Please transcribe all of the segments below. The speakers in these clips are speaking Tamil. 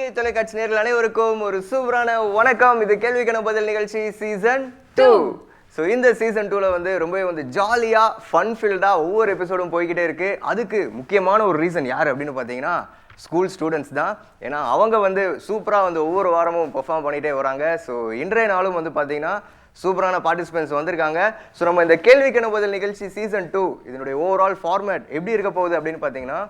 பொதிகை தொலைக்காட்சி நேயர்கள் அனைவருக்கும் ஒரு சூப்பரான வணக்கம். இது கேள்விக்கான பதில் நிகழ்ச்சி சீசன் 2. ஸோ இந்த சீசன் 2ல வந்து ரொம்பவே வந்து ஜாலியாக ஃபன் ஃபீல்டாக ஒவ்வொரு எபிசோடும் போய்கிட்டே இருக்குது. அதுக்கு முக்கியமான ஒரு ரீசன் யார் அப்படின்னு பார்த்தீங்கன்னா ஸ்கூல் ஸ்டூடெண்ட்ஸ் தான். ஏன்னா அவங்க வந்து சூப்பராக வந்து ஒவ்வொரு வாரமும் பெர்ஃபார்ம் பண்ணிகிட்டே வராங்க. ஸோ இன்றைய நாளும் வந்து பார்த்தீங்கன்னா சூப்பரான பார்ட்டிசிபென்ட்ஸ் வந்திருக்காங்க. ஸோ நம்ம இந்த கேள்விக்கான பதில் நிகழ்ச்சி சீசன் 2 இதனுடைய ஓவரால் ஃபார்மேட் எப்படி இருக்க போகுது அப்படின்னு பார்த்தீங்கன்னா,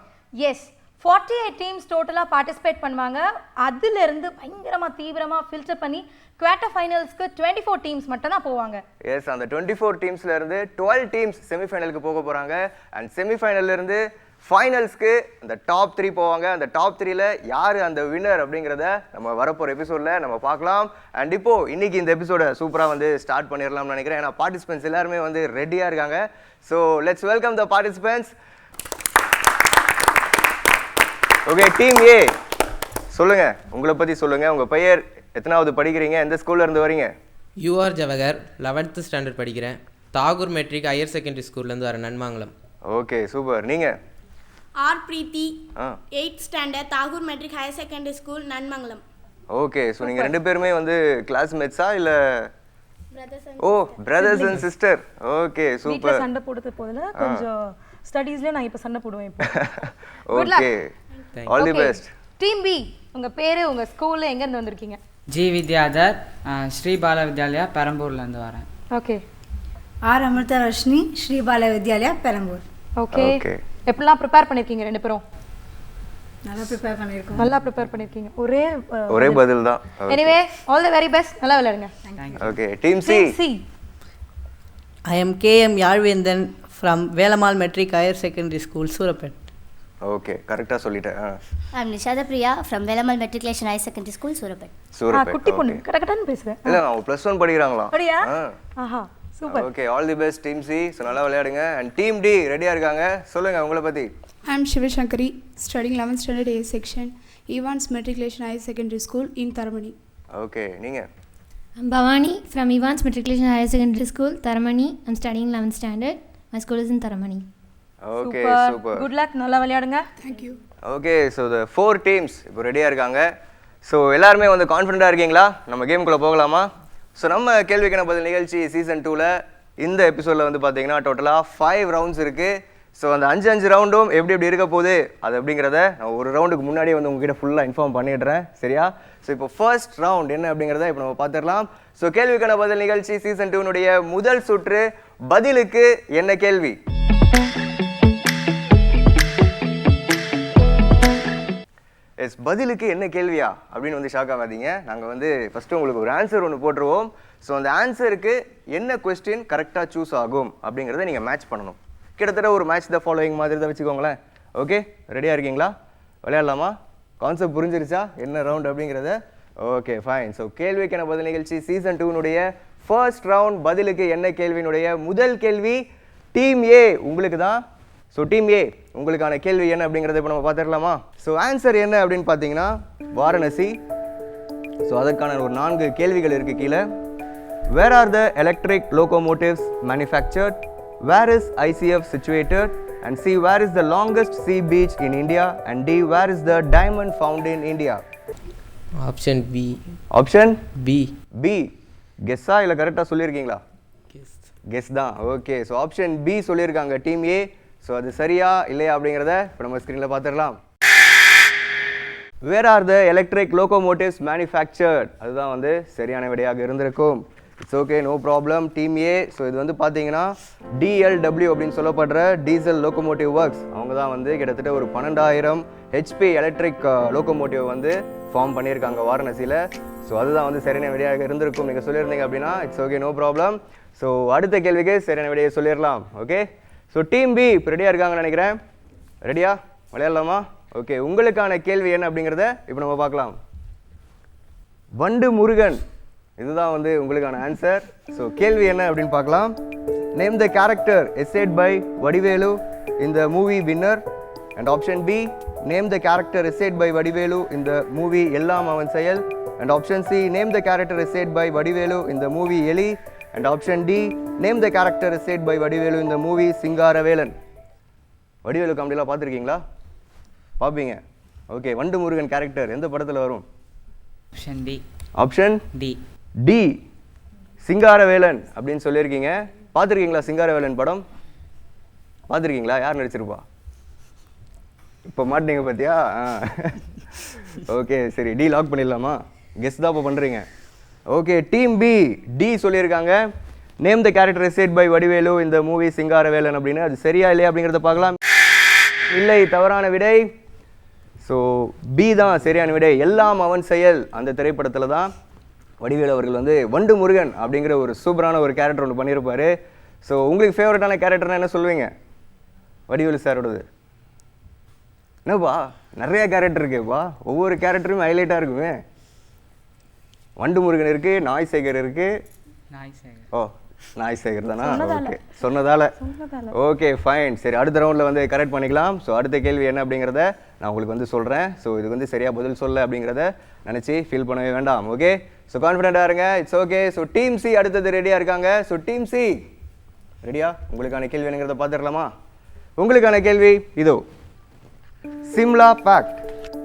எஸ் 48 டீம்ஸ் டோட்டலாக பார்ட்டிசிபேட் பண்ணுவாங்க. அதிலிருந்து பயங்கரமாக தீவிரமாக ஃபில்டர் பண்ணி குவார்ட்டர் ஃபைனல்ஸ்க்கு 24 டீம்ஸ் மட்டும் தான் போவாங்க. எஸ், அந்த 24 டீம்ஸ்ல இருந்து 12 டீம்ஸ் செமிஃபைனலுக்கு போக போறாங்க. அண்ட் செமிஃபைனல்ல இருந்து ஃபைனல்ஸ்க்கு அந்த டாப் 3 போவாங்க. அந்த டாப் 3ல யாரு அந்த வின்னர் அப்படிங்கிறத நம்ம வரப்போற எபிசோட்ல நம்ம பார்க்கலாம். அண்ட் இப்போ இன்னைக்கு இந்த எபிசோட சூப்பரா வந்து ஸ்டார்ட் பண்ணிடலாம்னு நினைக்கிறேன். ஏன்னா பார்ட்டிசிபென்ட்ஸ் எல்லாருமே வந்து ரெடியா இருக்காங்க. So let's welcome the participants. Okay, team ஏ சொல்லுங்க, உங்களை பத்தி சொல்லுங்க. உங்க பெயர், எத்தனாவது படிக்கிறீங்க, எந்த ஸ்கூல்ல இருந்து வரீங்க? யூஆர் ஜவஹர், 11th ஸ்டாண்டர்ட் படிக்கிறேன். தாகூர் மெட்ரிக் ஹையர் செகண்டரி ஸ்கூல்லேருந்து வர நன்மாங்கலம். Okay, super. நீங்க? R Preethi, 8th standard, Tagore matric higher secondary school, Nanmangalam. Okay, so நீங்கள் ரெண்டு பேருமே வந்து கிளாஸ்மேட்ஸா இல்லை? Oh, brothers and sister. Okay, super. சண்டை போடுறது போதில் கொஞ்சம் ஸ்டடீஸ்ல நான் இப்போ சண்டை போடுவேன். Okay, all the best. Team B, உங்க பேரு, உங்க ஸ்கூல்ல எங்க இருந்து வந்திருக்கீங்க? ஜி வித்யாதர், ஸ்ரீ பால வித்யாலயா, பெரம்பூர்லேருந்து வரேன். Okay. R Amirthavarshini, Sri Bala Vidyalaya, Perambur. Okay. எப்படிலாம் ப்ரிப்பேர் பண்ணிருக்கீங்க ரெண்டு பேரும்? நல்லா ப்ரிப்பேர் பண்ணியிருக்கோம். நல்லா ப்ரிப்பேர் பண்ணிருக்கீங்க. ஒரே பதில் தான். Anyway all the very best. நல்லா விளையாடுங்க. Okay, team C. I am KM Yalvendan from Velamal Metric Higher Secondary School, Surapet. Okay, கரெக்டா சொல்லிட்டேன். I am Nishada Priya from Velamal Matriculation Higher Secondary School, Surapet. குட்டி பொண்ணு கடகடன்னு பேசுறேன். இல்ல, அவங்க +1 படிக்கறாங்களா? அப்படியா? ஆஹா, super. Okay, all the best team C. So நல்லா விளையாடுங்க. அண்ட் டீம் டி ரெடியா இருக்காங்க. சொல்லுங்க உங்களை பத்தி. I am Shivashankari, studying 11th standard A section, Evans Matriculation Higher Secondary School in Taramani. Okay, நீங்க? I am Bhavani from Evans Matriculation Higher Secondary School, Taramani. I am studying 11th standard. My school is in Taramani. Okay, super. Good luck. நல்லா விளையாடுங்க. Thank you. Okay, so the 4 teams இப்போ ரெடியாக இருக்காங்க. ஸோ எல்லாருமே வந்து கான்ஃபிடென்ட்டாக இருக்கீங்களா? நம்ம கேமுக்குள்ளே போகலாமா? ஸோ நம்ம கேள்விக்கான பதில் நிகழ்ச்சி சீசன் 2ல இந்த எபிசோடில் வந்து பார்த்தீங்கன்னா டோட்டலாக 5 ரவுண்ட்ஸ் இருக்குது. ஸோ அந்த 5 ரவுண்டும் எப்படி இருக்க போகுது அது அப்படிங்கிறத நான் ஒரு ரவுண்டுக்கு முன்னாடியே வந்து உங்ககிட்ட ஃபுல்லாக இன்ஃபார்ம் பண்ணிடுறேன், சரியா? ஸோ இப்போ ஃபர்ஸ்ட் ரவுண்ட் என்ன அப்படிங்கிறத இப்போ நம்ம பார்த்துடலாம். ஸோ கேள்விக்கான பதில் நிகழ்ச்சி சீசன் 2னுடைய முதல் சுற்று, பதிலுக்கு என்ன கேள்வி? எஸ், பதிலுக்கு என்ன கேள்வியா அப்படின்னு வந்து ஷாக் ஆகாதீங்க. நாங்கள் வந்து ஃபஸ்ட்டு உங்களுக்கு ஒரு ஆன்சர் ஒன்று போட்டுருவோம். ஸோ அந்த ஆன்சருக்கு என்ன கொஸ்டின் கரெக்டாக சூஸ் ஆகும் அப்படிங்கிறத நீங்கள் மேட்ச் பண்ணணும். கிட்டத்தட்ட ஒரு மேட்ச் த ஃபாலோயிங் மாதிரி தான் வச்சுக்கோங்களேன். ஓகே, ரெடியாக இருக்கீங்களா? விளையாடலாமா? கான்செப்ட் புரிஞ்சிருச்சா என்ன ரவுண்ட் அப்படிங்கிறத? Okay, fine. ஸோ கேள்விக்கான பதில் நிகழ்ச்சி சீசன் 2னுடைய ஃபர்ஸ்ட் ரவுண்ட், பதிலுக்கு என்ன கேள்வியினுடைய முதல் கேள்வி டீம் ஏ உங்களுக்கு தான். ஸோ டீம் ஏ, உங்களுக்கான கேள்வி என்ன அப்படிங்கிறத இப்போ நம்ம பார்த்துடலாமா? ஸோ ஆன்சர் என்ன அப்படின்னு பார்த்தீங்கன்னா வாரணாசி. ஸோ அதற்கான ஒரு 4 கேள்விகள் இருக்குது கீழே. Where are the electric locomotives manufactured? Where is ICF situated? And C, where is the longest sea beach in India? And D, where is the diamond found in India? Option B. Option B. B கெஸ்ஸா இல்லை கரெக்டாக சொல்லியிருக்கீங்களா? கெஸ் தான். ஓகே, ஸோ ஆப்ஷன் பி சொல்லியிருக்காங்க டீம் ஏ. ஸோ அது சரியா இல்லையா அப்படிங்கிறத இப்போ நம்ம ஸ்க்ரீனில் பார்த்துடலாம். Where are the electric locomotives manufactured, அதுதான் வந்து சரியான விடையாக இருந்திருக்கும். It's okay, no problem team A. So இது வந்து பார்த்தீங்கன்னா DLW அப்படின்னு சொல்லப்படுற டீசல் லோகோமோட்டிவ் ஒர்க்ஸ், அவங்க தான் வந்து கிட்டத்தட்ட ஒரு 12,000 HP எலக்ட்ரிக் லோகோமோட்டிவ் வந்து ஃபார்ம் பண்ணியிருக்காங்க வாரணாசியில். ஸோ அதுதான் வந்து சரியான விடையாக இருந்திருக்கும் நீங்கள் சொல்லியிருந்தீங்க அப்படின்னா. It's okay, no problem. So அடுத்த கேள்விக்கு சரியான விடையை சொல்லிடலாம். ஓகே, ஸோ டீம் பி இப்போ ரெடியாக இருக்காங்கன்னு நினைக்கிறேன். ரெடியா? விளையாடலாமா? ஓகே, உங்களுக்கான கேள்வி என்ன அப்படிங்கிறத இப்போ நம்ம பார்க்கலாம். வண்டு முருகன், இதுதான் வந்து உங்களுக்கான ஆன்சர். ஸோ கேள்வி என்ன அப்படின்னு பார்க்கலாம். Name the character essayed by Vadivelu in the movie Winner. And option B, name the character essayed by Vadivelu in the movie எல்லாம் அவன் செயல். And option C, name the character essayed by Vadivelu in the movie எலி. And option D, name the character essayed by Vadivelu in the movie Singaravelan. Vadivelu காமெடிலாம் பார்த்துருக்கீங்களா? பார்ப்பீங்க. ஓகே, வண்டு முருகன் கேரக்டர் எந்த படத்தில் வரும்? Option D. Option D. D Singaravelan அப்படின்னு சொல்லியிருக்கீங்க. பார்த்துருக்கீங்களா சிங்காரவேலன் படம்? பார்த்துருக்கீங்களா? யார் நடிச்சிருப்பா? இப்போ மாட்டீங்க பார்த்தியா? ஓகே சரி, டி லாக் பண்ணிடலாமா? கெஸ் தான் இப்போ பண்ணுறீங்க. ஓகே, டீம் பி டி சொல்லியிருக்காங்க. Name the character said by Vadivelu இந்த மூவி சிங்காரவேலன் அப்படின்னு. அது சரியா இல்லையா அப்படிங்கிறத பார்க்கலாம். இல்லை, தவறான விடை. ஸோ பி தான் சரியான விடை. எல்லாம் அவன் செயல் அந்த திரைப்படத்தில் தான் வடிவேலு அவர்கள் வந்து வண்டு முருகன் அப்படிங்கிற ஒரு சூப்பரான ஒரு கேரக்டர் ஒன்று பண்ணியிருப்பார். ஸோ உங்களுக்கு ஃபேவரட்டான கேரக்டர்னா என்ன சொல்லுவீங்க? வடிவேலு சாரோடது என்னப்பா? நிறைய கேரக்டர் இருக்குப்பா, ஒவ்வொரு கேரக்டரும் ஹைலைட்டாக இருக்குமே. வண்டு முருகன் இருக்குது, நாய் சேகர் இருக்குது. ஓ, நாய் சேகர் தானா? ஓகே, சொன்னதால. Okay fine. சரி, அடுத்த ரவுண்டில் வந்து கரெக்ட் பண்ணிக்கலாம். ஸோ அடுத்த கேள்வி என்ன அப்படிங்கிறத நான் உங்களுக்கு வந்து சொல்கிறேன். ஸோ இதுக்கு வந்து சரியாக பதில் சொல்ல அப்படிங்கிறத நினச்சி ஃபீல் பண்ணவே வேண்டாம். ஓகே, ஸோ கான்ஃபிடென்ட்டாக இருங்க. It's okay. So team C அடுத்தது ரெடியாக இருக்காங்க. ஸோ டீம் சி ரெடியா? உங்களுக்கான கேள்வி என்னங்கிறத பார்த்துடலாமா? உங்களுக்கான கேள்வி இதோ. Simla Pact.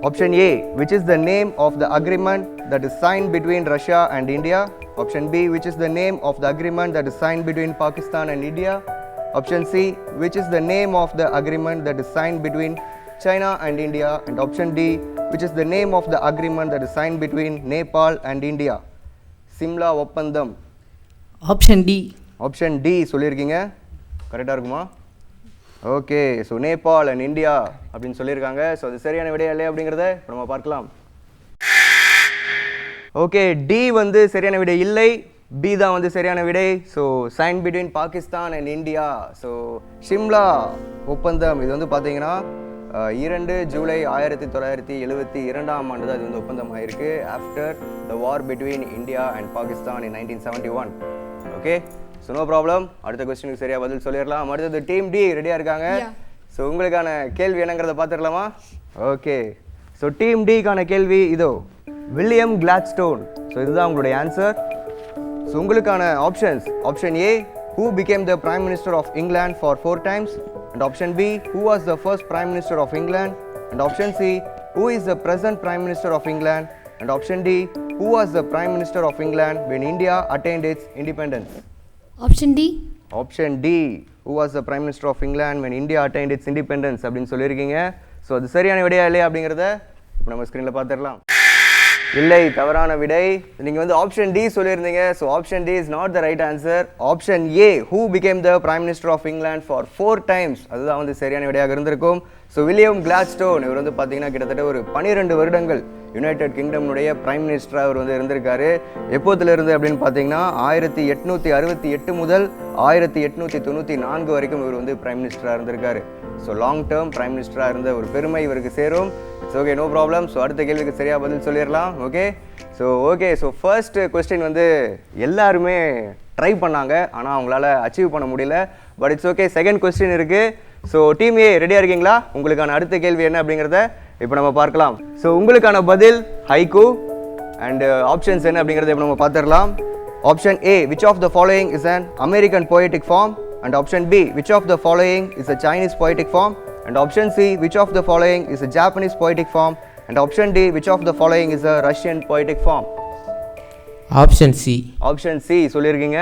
Option A, which is the name of the agreement that is signed between Russia and India. Option B, which is the name of the agreement that is signed between Pakistan and India. Option C, which is the name of the agreement that is signed between China and India. And option D, which is the name of the agreement that is signed between Nepal and India. Simla ஒப்பந்தம். Option D. ஆப்ஷன் டி சொல்லியிருக்கீங்க, கரெக்டாக இருக்குமா? Okay, so Nepal and India அப்படின்னு சொல்லியிருக்காங்க. ஸோ அது சரியான விடையா இல்லையா அப்படிங்கிறத நம்ம பார்க்கலாம். ஓகே, டி வந்து சரியான விடை இல்லை, பி தான் வந்து சரியான விடை. So sign between Pakistan and India. So Shimla ஒப்பந்தம் இது வந்து பார்த்தீங்கன்னா 2 ஜூலை 1972 ஆண்டு தான் இது வந்து ஒப்பந்தம் ஆயிருக்கு. After the war between India and Pakistan in 1971. Okay, so no problem. அடுத்த கொஸ்டினுக்கு சரியாக பதில் சொல்லிடலாம். அடுத்தது டீம் டி ரெடியாக இருக்காங்க. ஸோ உங்களுக்கான கேள்வி என்னங்கிறத பார்த்துடலாமா? ஓகே, ஸோ டீம் டிக்கான கேள்வி இதோ. William Gladstone. ஸோ இதுதான் உங்களுடைய ஆன்சர். ஸோ உங்களுக்கான options. Option A, who became the Prime Minister of England for 4 times. And option B, who was the first Prime Minister of England. And option C, who is the present Prime Minister of England. And option D, who was the Prime Minister of England when India attained its independence. Option D. Option D, who was the Prime Minister of England when India attained its independence அப்படின்னு சொல்லியிருக்கீங்க. ஸோ அது சரியான விடையா இல்லையா அப்படிங்கிறத இப்போ நம்ம ஸ்க்ரீனில் பார்த்துடலாம். இல்லை, தவறான விடை. நீங்கள் வந்து ஆப்ஷன் டி சொல்லியிருந்தீங்க. So option D is not the right answer. Option A, who became the Prime Minister of England for 4 times அதுதான் வந்து சரியான விடையாக இருந்திருக்கும். ஸோ வில்லியம் கிளாட்ஸ்டோன் இவர் வந்து பார்த்தீங்கன்னா கிட்டத்தட்ட ஒரு 12 வருடங்கள் யுனைடெட் கிங்டம்னுடைய பிரைம் மினிஸ்டராக அவர் வந்து இருந்திருக்காரு. எப்போதுலேருந்து அப்படின்னு பார்த்தீங்கன்னா 1868 முதல் 1894 வரைக்கும் இவர் வந்து பிரைம் மினிஸ்டராக இருந்திருக்காரு. ஸோ லாங் டேர்ம் பிரைம் மினிஸ்டராக இருந்த ஒரு பெருமை இவருக்கு சேரும். It's okay, no problem. So அடுத்த கேள்விக்கு சரியாக பதில் சொல்லிடலாம். ஓகே, ஸோ ஃபர்ஸ்ட் கொஸ்டின் வந்து எல்லாருமே ட்ரை பண்ணாங்க, ஆனால் அவங்களால அச்சீவ் பண்ண முடியல. But it's okay, second question இருக்குது. ஸோ டீம் ஏ ரெடியாக இருக்கீங்களா? உங்களுக்கான அடுத்த கேள்வி என்ன அப்படிங்கிறத இப்போ நம்ம பார்க்கலாம். ஸோ உங்களுக்கான பதில் ஹைக்கூ அண்ட் ஆப்ஷன்ஸ் என்ன அப்படிங்கிறத இப்போ நம்ம பார்த்துடலாம். Option A, which of the following is an American poetic form. And option B, which of the following is a Chinese poetic form. And option C, which of the following is a Japanese poetic form. And option D, which of the following is a Russian poetic form. Option C. Option C சொல்லியிருக்கீங்க.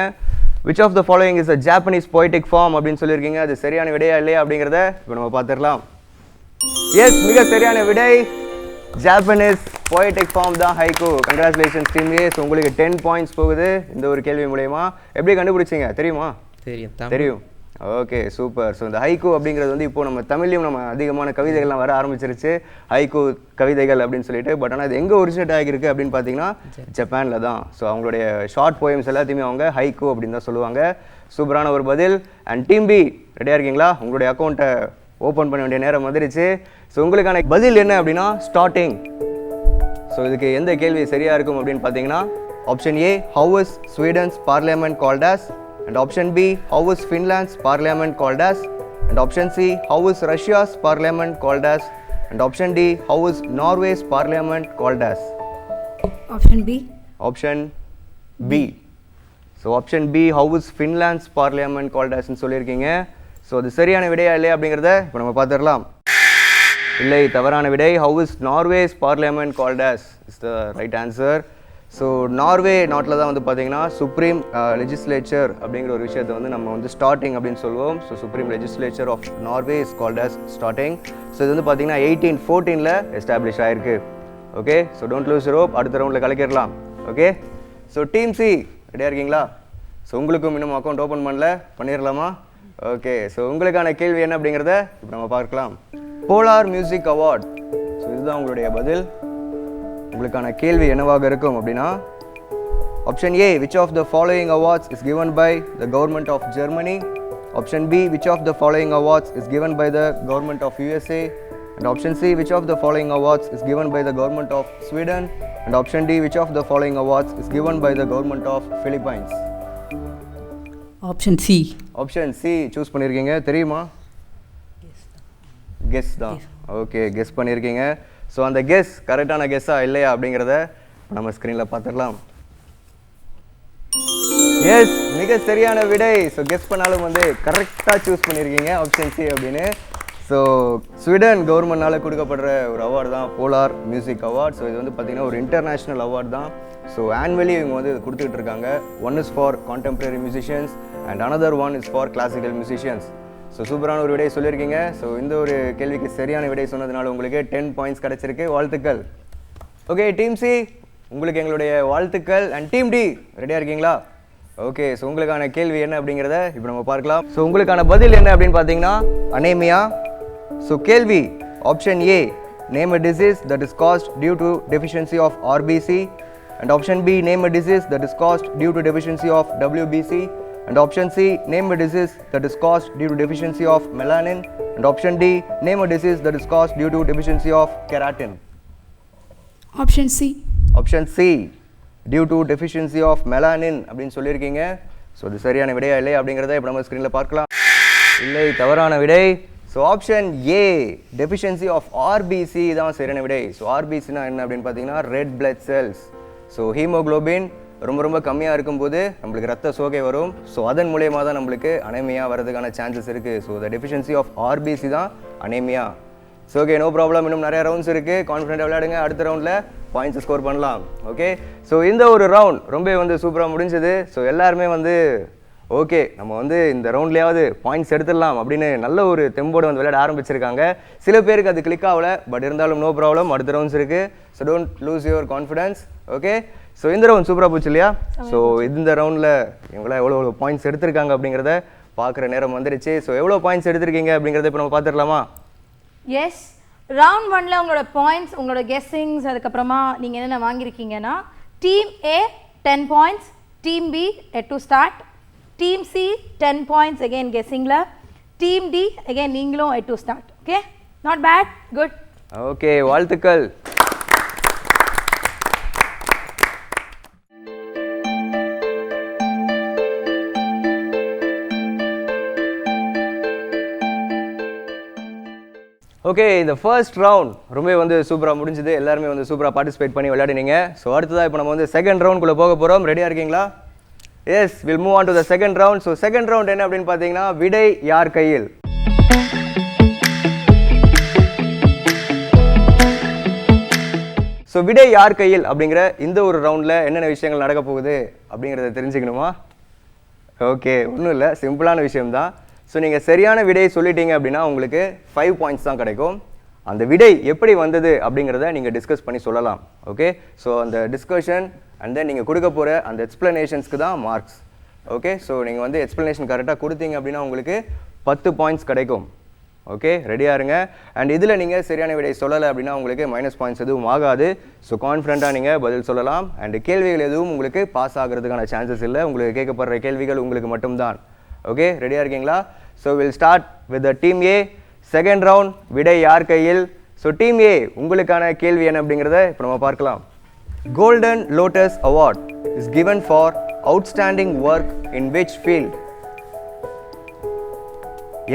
Which of the following is a Japanese poetic form அப்படின்னு சொல்லியிருக்கீங்க. அது சரியான விடையா இல்லையா அப்படிங்கிறத இப்போ நம்ம பார்த்துடலாம். எஸ், மிக சரியான விடை. ஜாப்பனீஸ் போயட்டிக் ஃபார்ம் தான் haiku. Congratulations team A. So உங்களுக்கு 10 பாயிண்ட்ஸ் போகுது இந்த ஒரு கேள்வி மூலயமா. எப்படி கண்டுபிடிச்சிங்க தெரியுமா? தெரியும். Okay, super. ஸோ இந்த ஹைக்கூ அப்படிங்கிறது வந்து இப்போ நம்ம தமிழ்லையும் நம்ம அதிகமான கவிதைகள்லாம் வர ஆரம்பிச்சிருச்சு, ஹைக்கூ கவிதைகள் அப்படின்னு சொல்லிட்டு. பட் ஆனால் அது எங்கே ஒரிஜினேட் ஆகியிருக்கு அப்படின்னு பார்த்தீங்கன்னா ஜப்பானில் தான். ஸோ அவங்களுடைய ஷார்ட் போயம்ஸ் எல்லாத்தையுமே அவங்க ஹைக்கூ அப்படின்னு தான் சொல்லுவாங்க. சூப்பரான ஒரு பதில். அண்ட் டீம் பி ரெடியாக இருக்கீங்களா? உங்களுடைய அக்கௌண்ட்டை ஓப்பன் பண்ண வேண்டிய நேரம் வந்துருச்சு. ஸோ உங்களுக்கான பதில் என்ன அப்படின்னா ஸ்டார்டிங். ஸோ இதுக்கு எந்த கேள்வி சரியாக இருக்கும் அப்படின்னு பார்த்தீங்கன்னா option A, how is Sweden's parliament called as. And option B, how is Finland's parliament called as. And option C, how is Russia's parliament called as. And option D, how is Norway's parliament called as. Option B. Option B. So option B, how is Finland's parliament called as ன்னு சொல்லியிருக்கீங்க. ஸோ அது சரியான விடையா இல்லையா அப்படிங்கிறத இப்போ நம்ம பார்த்துடலாம். இல்லை, தவறான விடை. How is Norway's parliament called as is the right answer. So Norway நாட்டில் தான் வந்து பார்த்தீங்கன்னா சுப்ரீம் லெஜிஸ்லேச்சர் அப்படிங்கிற ஒரு விஷயத்தை வந்து நம்ம வந்து ஸ்டார்டிங் அப்படின்னு சொல்லுவோம். So supreme legislature of Norway is called as Storting. So இது வந்து பார்த்தீங்கன்னா 1814 எஸ்டாப்ளிஷ் ஆயிருக்கு. Okay, so don't lose rope. அடுத்த ரவுண்டில் கலக்கிடலாம். ஓகே, ஸோ டீம் சி ரெடியாக இருக்கீங்களா? ஸோ உங்களுக்கும் இன்னும் அக்கௌண்ட் ஓப்பன் பண்ணல, பண்ணிடலாமா? ஓகே, ஸோ உங்களுக்கான கேள்வி என்ன அப்படிங்கிறத இப்போ நம்ம பார்க்கலாம். Polar music award. ஸோ இதுதான் உங்களுடைய பதில். உங்களுக்கான கேள்வி என்னவாக இருக்கும் அப்படின்னா, option A, which of the following awards is given by the government of Germany? Option B, which of the following awards is given by the government of USA? And option C, which of the following awards is given by the government of Sweden? And option D, which of the following awards is given by the government of Philippines? Option C. Option C choose பண்ணியிருக்கீங்க. தெரியுமா? கெஸ் தான். ஓகே, கெஸ் பண்ணியிருக்கீங்க. ஸோ அந்த கெஸ் கரெக்டான கெஸ்ஸா இல்லையா அப்படிங்கிறத நம்ம ஸ்க்ரீனில் பார்த்துடலாம். எஸ், மிக சரியான விடை. ஸோ கெஸ் பண்ணாலும் வந்து கரெக்டாக சூஸ் பண்ணியிருக்கீங்க ஆப்ஷன் சி அப்படின்னு. ஸோ ஸ்வீடன் கவர்மெண்ட்னால கொடுக்கப்படுற ஒரு அவார்டு தான் போலார் மியூசிக் அவார்ட். ஸோ இது வந்து பார்த்திங்கன்னா ஒரு இன்டர்நேஷ்னல் அவார்டு தான். ஸோ ஆனுவலி இவங்க வந்து இது கொடுத்துட்டு இருக்காங்க. One is for contemporary musicians and another one is for classical musicians. So சூப்பரான ஒரு விடை சொல்லியிருக்கீங்க. ஸோ இந்த ஒரு கேள்விக்கு சரியான விடை சொன்னதுனால உங்களுக்கு 10 பாயிண்ட்ஸ் கிடச்சிருக்கு. வாழ்த்துக்கள். ஓகே, டீம் சி உங்களுக்கு எங்களுடைய வாழ்த்துக்கள். அண்ட் டீம் டி ரெடியாக இருக்கீங்களா? ஓகே, ஸோ உங்களுக்கான கேள்வி என்ன அப்படிங்கிறத இப்போ நம்ம பார்க்கலாம். ஸோ உங்களுக்கான பதில் என்ன அப்படின்னு பார்த்தீங்கன்னா அனேமியா. ஸோ கேள்வி option A, name a disease that is caused due to deficiency of RBC. And option B, name a disease that is caused due to deficiency of WBC. And option C, name a disease that is caused due to deficiency of melanin. And option D, name a disease that is caused due to deficiency of keratin. Option C. Option C, due to deficiency of melanin அப்படின்னு சொல்லியிருக்கீங்க. ஸோ இது சரியான விடையா இல்லை அப்படிங்கிறத இப்போ நம்ம ஸ்க்ரீனில் பார்க்கலாம். இல்லை, தவறான விடை. So option A, deficiency of RBC தான் சரியான விடை. ஸோ ஆர்பிசினா என்ன அப்படின்னு பார்த்தீங்கன்னா red blood cells. So haemoglobin ரொம்ப கம்மியாக இருக்கும்போது நம்மளுக்கு ரத்த சோகை வரும். ஸோ அதன் மூலயமா தான் நம்மளுக்கு அனேமியா வரதுக்கான சான்சஸ் இருக்குது. So the deficiency of RBC தான் anaemia. So okay, no problem. இன்னும் நிறைய ரவுண்ட்ஸ் இருக்குது. கான்ஃபிடென்ட்டாக விளையாடுங்க. அடுத்த ரவுண்டில் பாயிண்ட்ஸ் ஸ்கோர் பண்ணலாம். ஓகே, ஸோ இந்த ஒரு ரவுண்ட் ரொம்ப வந்து சூப்பராக முடிஞ்சது. ஸோ எல்லாருமே வந்து ஓகே நம்ம வந்து இந்த ரவுண்ட்லேயாவது பாயிண்ட்ஸ் எடுத்துடலாம் அப்படின்னு நல்ல ஒரு தெம்போடு வந்து விளையாட ஆரம்பிச்சிருக்காங்க. சில பேருக்கு அது கிளிக் ஆகல, பட் இருந்தாலும் நோ ப்ராப்ளம். அடுத்த ரவுண்ட்ஸ் இருக்குது. So don't lose your confidence. Okay, so இந்த ரவுண்ட் சூப்பராக போச்சு இல்லையா? ஸோ இந்த ரவுண்டில் இவங்களாம் எவ்வளோ பாயிண்ட்ஸ் எடுத்திருக்காங்க அப்படிங்கிறத பார்க்குற நேரம் வந்துடுச்சு. ஸோ எவ்வளோ பாயிண்ட்ஸ் எடுத்திருக்கீங்க அப்படிங்கிறத இப்போ நம்ம பார்த்துடலாமா? எஸ், ரவுண்ட் 1ல உங்களோட பாயிண்ட்ஸ், உங்களோட கெஸ்ஸிங்ஸ், அதுக்கப்புறமா நீங்கள் என்னென்ன வாங்கியிருக்கீங்கன்னா team A 10 points, team B yet to start, team C 10 points again கெஸ்ஸிங்கில், டீம் டி அகெயின் நீங்களும் yet to start. Okay, not bad, good. Okay, வாழ்த்துக்கள். ஓகே, இந்த ஃபர்ஸ்ட் ரவுண்ட் ரொம்ப வந்து சூப்பராக முடிஞ்சது. எல்லாருமே வந்து சூப்பராக பார்ட்டிசிபேட் பண்ணி விளையாடினீங்க. ஸோ அடுத்ததாக இப்போ நம்ம வந்து செகண்ட் ரவுண்டுக்குள்ளே போக போகிறோம். ரெடியாக இருக்கீங்களா? Yes, will move on to the second round. So second round என்ன அப்படின்னு பார்த்தீங்கன்னா விடை யார் கையில். ஸோ விடை யார் கையில் அப்படிங்கிற இந்த ஒரு ரவுண்டில் என்னென்ன விஷயங்கள் நடக்க போகுது அப்படிங்கிறத தெரிஞ்சுக்கணுமா? ஓகே, ஒன்றும் இல்லை, சிம்பிளான விஷயம்தான். ஸோ நீங்கள் சரியான விடையை சொல்லிட்டீங்க அப்படின்னா உங்களுக்கு 5 பாயிண்ட்ஸ் தான் கிடைக்கும். அந்த விடை எப்படி வந்தது அப்படிங்கிறத நீங்கள் டிஸ்கஸ் பண்ணி சொல்லலாம். ஓகே, ஸோ அந்த டிஸ்கஷன் அண்ட் தென் நீங்கள் கொடுக்க போகிற அந்த எக்ஸ்ப்ளனேஷன்ஸ்க்கு தான் மார்க்ஸ். ஓகே, ஸோ நீங்கள் வந்து எக்ஸ்ப்ளனேஷன் கரெக்டாக கொடுத்தீங்க அப்படின்னா உங்களுக்கு 10 பாயிண்ட்ஸ் கிடைக்கும். ஓகே, ரெடியாக இருங்க. அண்ட் இதில் நீங்கள் சரியான விடை சொல்லலை அப்படின்னா உங்களுக்கு மைனஸ் பாயிண்ட்ஸ் எதுவும் ஆகாது. ஸோ கான்ஃபிடண்ட்டாக நீங்கள் பதில் சொல்லலாம். அண்ட் கேள்விகள் எதுவும் உங்களுக்கு பாஸ் ஆகிறதுக்கான சான்சஸ் இல்லை. உங்களுக்கு கேட்கப்படுற கேள்விகள் உங்களுக்கு மட்டும்தான். ஓகே, ரெடியாக இருக்கீங்களா? So will start with the team A. Second round விடை யார் கையில். ஸோ டீம் ஏ உங்களுக்கான கேள்வி என்ன அப்படிங்கிறத இப்போ நம்ம பார்க்கலாம். Golden lotus award is given for outstanding work in which field?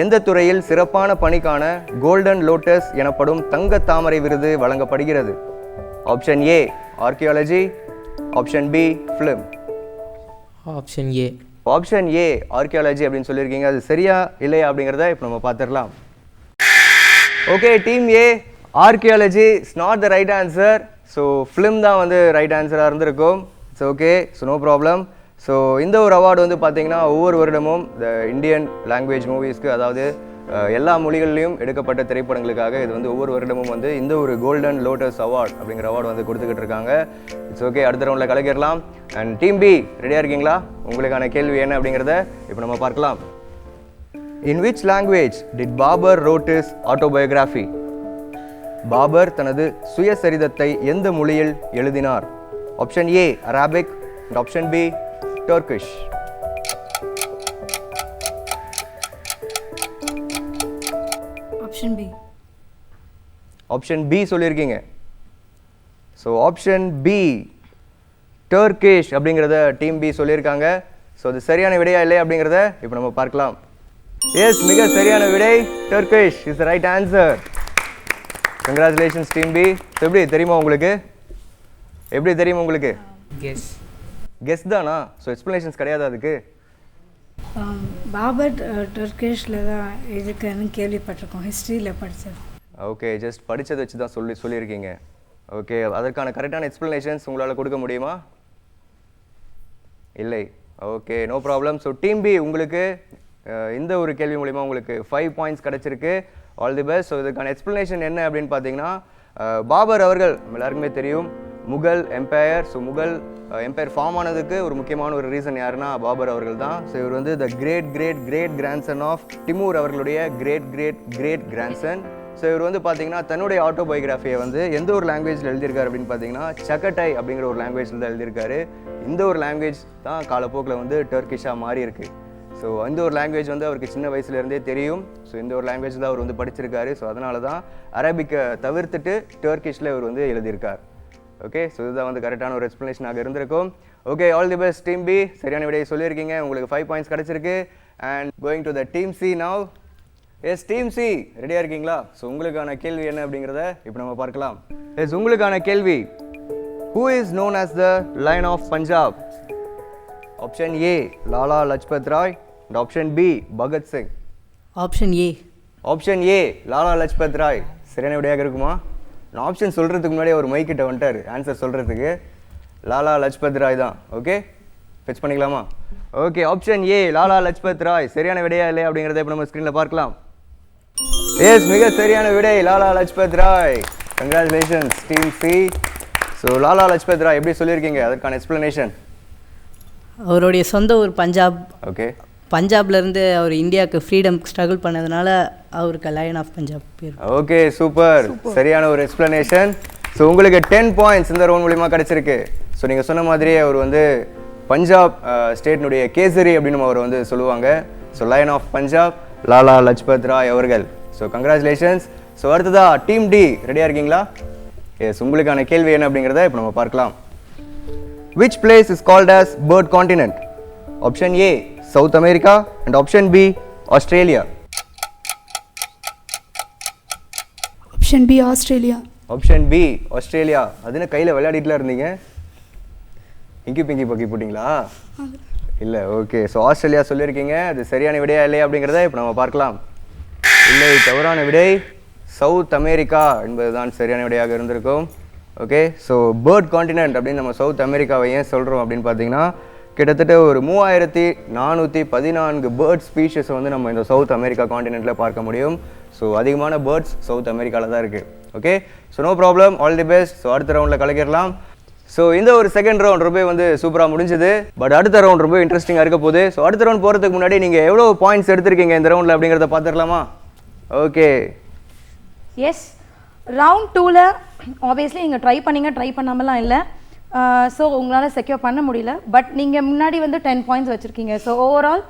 எந்த துறையில் சிறப்பான பணிக்கான கோல்டன் லோட்டஸ் எனப்படும் தங்க தாமரை விருது வழங்கப்படுகிறது? Option A archaeology, option B film. Option A. Option A archaeology அப்படின்னு சொல்லியிருக்கீங்க. அது சரியா இல்லையா அப்படிங்கிறத இப்போ நம்ம பார்த்துடலாம். Okay team A archaeology is not the right answer. So film தான் வந்து ரைட் ஆன்சராக இருந்திருக்கும். It's okay, so no problem. So இந்த ஒரு அவார்டு வந்து பார்த்தீங்கன்னா ஒவ்வொரு வருடமும் த இந்தியன் லாங்குவேஜ் மூவிஸ்க்கு, அதாவது எல்லா மொழிகள்லையும் எடுக்கப்பட்ட திரைப்படங்களுக்காக இது வந்து ஒவ்வொரு வருடமும் வந்து இந்த ஒரு கோல்டன் லோட்டஸ் அவார்ட் அப்படிங்கிற அவார்டு வந்து கொடுத்துக்கிட்டு இருக்காங்க. இட்ஸ் ஓகே, அடுத்த ரவுண்டில் கலக்கிடலாம். அண்ட் டீம் பி ரெடியாக இருக்கீங்களா? உங்களுக்கான கேள்வி என்ன அப்படிங்கிறத இப்போ நம்ம பார்க்கலாம். In which language did Babur wrote his autobiography? Babur தனது சுயசரிதத்தை எந்த மொழியில் எழுதினார்? Option A Arabic and option B Turkish. Option B. Option B சொல்லியிருக்கீங்க. ஸோ ஆப்ஷன் பி டர்கிஷ் அப்படிங்கிறத டீம் பி சொல்லியிருக்காங்க. ஸோ அது சரியான விடையா இல்லை அப்படிங்கிறத இப்போ நம்ம பார்க்கலாம். எஸ், மிக சரியான விடை. Turkish is the right answer. Congratulations team B. So எப்படி தெரியுமா உங்களுக்கு? எப்படி தெரியுமா உங்களுக்கு? கெஸ் தானா? ஸோ எக்ஸ்ப்ளனேஷன்ஸ் கிடையாது அதுக்கு? பாபர் டர்கிஷில் தான் இருக்குன்னு கேள்விப்பட்டிருக்கோம், ஹிஸ்ட்ரியில் படித்தது. ஓகே, ஜஸ்ட் படித்ததை வச்சு தான் சொல்லியிருக்கீங்க. ஓகே, அதற்கான கரெக்டான எக்ஸ்ப்ளனேஷன்ஸ் உங்களால் கொடுக்க முடியுமா? இல்லை. Okay, no problem. So team B உங்களுக்கு இந்த ஒரு கேள்வி மூலிமா உங்களுக்கு 5 பாயிண்ட்ஸ் கிடச்சிருக்கு. All the best. ஸோ இதுக்கான எக்ஸ்ப்ளனேஷன் என்ன அப்படின்னு பார்த்தீங்கன்னா, பாபர் அவர்கள் நம்ம எல்லாருக்குமே தெரியும் Mughal empire. So Mughal empire form ஆனதுக்கு ஒரு முக்கியமான ஒரு ரீசன் யாருன்னா பாபர் அவர்கள் தான். ஸோ இவர் வந்து the great great great grandson of Timur அவர்களுடைய great great great grandson. So இவர் வந்து பார்த்தீங்கன்னா தன்னுடைய ஆட்டோபயோகிராஃபியை வந்து எந்த ஒரு லாங்குவேஜில் எழுதியிருக்காரு அப்படின்னு பார்த்தீங்கன்னா சகட்டை அப்படிங்கிற ஒரு லாங்குவேஜில் தான் எழுதியிருக்காரு. இந்த ஒரு லாங்குவேஜ் தான் காலப்போக்கில் வந்து டர்கிஷாக மாறி இருக்கு. ஸோ இந்த ஒரு லாங்குவேஜ் வந்து அவருக்கு சின்ன வயசுலேருந்தே தெரியும். ஸோ இந்த ஒரு லாங்குவேஜ் தான் அவர் வந்து படிச்சிருக்காரு. ஸோ அதனால தான் அரபிக்கை தவிர்த்துட்டு டர்கிஷில் இவர் வந்து எழுதியிருக்கார். ஓகே, ஸோ இதுதான் வந்து கரெக்டான ஒரு எக்ஸ்ப்ளனேஷனாக இருந்திருக்கும். Okay, all the best team B. சரியான விடையை சொல்லியிருக்கீங்க. உங்களுக்கு 5 பாயிண்ட்ஸ் கிடச்சிருக்கு. And going to the team C now. Yes, team C ரெடியாக இருக்கீங்களா? ஸோ உங்களுக்கான கேள்வி என்ன அப்படிங்கிறத இப்போ நம்ம பார்க்கலாம். எஸ், உங்களுக்கான கேள்வி, who is known as the lion of Punjab? Option A Lala Lajpat Rai and option B Bhagat Singh. Option A. Option A Lala Lajpat Rai சரியான விடையாக இருக்குமா? நான் ஆப்ஷன் சொல்கிறதுக்கு முன்னாடியே ஒரு மைக்கிட்ட வந்துட்டார் ஆன்சர் சொல்கிறதுக்கு. லாலா லஜ்பத் ராய் தான். ஓகே, ஃபெச் பண்ணிக்கலாமா? Okay, option A Lala Lajpat Rai சரியான விடையா இல்லை அப்படிங்கிறத இப்போ நம்ம ஸ்க்ரீனில் பார்க்கலாம். எஸ், மிக சரியான விடை Lala Lajpat Rai. Congratulations team C. So Lala Lajpat Rai எப்படி சொல்லியிருக்கீங்க? அதற்கான எக்ஸ்ப்ளனேஷன். அவருடைய சொந்த ஊர் பஞ்சாப். ஓகே, பஞ்சாப்லேருந்து அவர் இந்தியாவுக்கு ஃப்ரீடம் ஸ்ட்ரகிள் பண்ணதுனால அவருக்கு லயன் ஆஃப் பஞ்சாப் பேர். Okay, super. சரியான ஒரு எக்ஸ்ப்ளனேஷன். ஸோ உங்களுக்கு 10 பாயிண்ட்ஸ் இந்த ரவுண்ட் மூலிமா கிடச்சிருக்கு. ஸோ நீங்கள் சொன்ன மாதிரியே அவர் வந்து பஞ்சாப் ஸ்டேட்னுடைய கேசரி அப்படின்னு அவர் வந்து சொல்லுவாங்க. So lion of Punjab Lala Lajpat Rai அவர்கள். So congratulations. ஸோ அடுத்ததா டீம் டி ரெடியாக இருக்கீங்களா? எஸ், உங்களுக்கான கேள்வி என்ன அப்படிங்கிறத இப்போ நம்ம பார்க்கலாம். Which place is called as bird continent? Option A South America and option B Australia. Option B Australia. Option B Australia. அதுன்னு கையில் விளையாடிட்டுலாம் இருந்தீங்க, இங்கி பிங்கி பக்கி போட்டிங்களா? இல்லை. ஓகே, ஸோ ஆஸ்திரேலியா சொல்லியிருக்கீங்க. அது சரியான விடையா இல்லையா அப்படிங்கிறத இப்போ நம்ம பார்க்கலாம். இல்லை, தவறான விடை. சவுத் அமெரிக்கா என்பது தான் சரியான விடையாக இருந்திருக்கும். ஓகே, ஸோ பேர்ட் கான்டினென்ட் அப்படின்னு நம்ம சவுத் அமெரிக்காவை ஏன் சொல்கிறோம் அப்படின்னு பார்த்தீங்கன்னா, கிட்டத்தட்ட ஒரு 3414 பேர்ட் ஸ்பீஷஸை வந்து நம்ம இந்த சவுத் அமெரிக்கா கான்டினென்ட்டில் பார்க்க முடியும். ஸோ அதிகமான பேர்ட்ஸ் சவுத் அமெரிக்காவில் தான் இருக்குது. Okay, so no problem, all the best. So அடுத்த ரவுண்டில் கலக்கிடலாம். ஸோ இந்த ஒரு செகண்ட் ரவுண்ட் ரொம்ப வந்து சூப்பராக முடிஞ்சுது. பட் அடுத்த ரவுண்ட் ரொம்ப இன்ட்ரெஸ்டிங்காக இருக்க போகுது. ஸோ அடுத்த ரவுண்ட் போகிறதுக்கு முன்னாடி நீங்கள் எவ்வளோ பாயிண்ட்ஸ் எடுத்திருக்கீங்க இந்த ரவுண்டில் அப்படிங்கிறத பார்த்துடலாமா? ஓகே, எஸ், ரவுண்ட் 2ல் ஆப்வியஸ்லி நீங்கள் ட்ரை பண்ணாமலாம் இல்லை. ஸோ உங்களால் செக்யூர் பண்ண முடியல. பட் நீங்கள் முன்னாடி வந்து 10 பாயிண்ட்ஸ் வச்சுருக்கீங்க. ஸோ ஓவரால்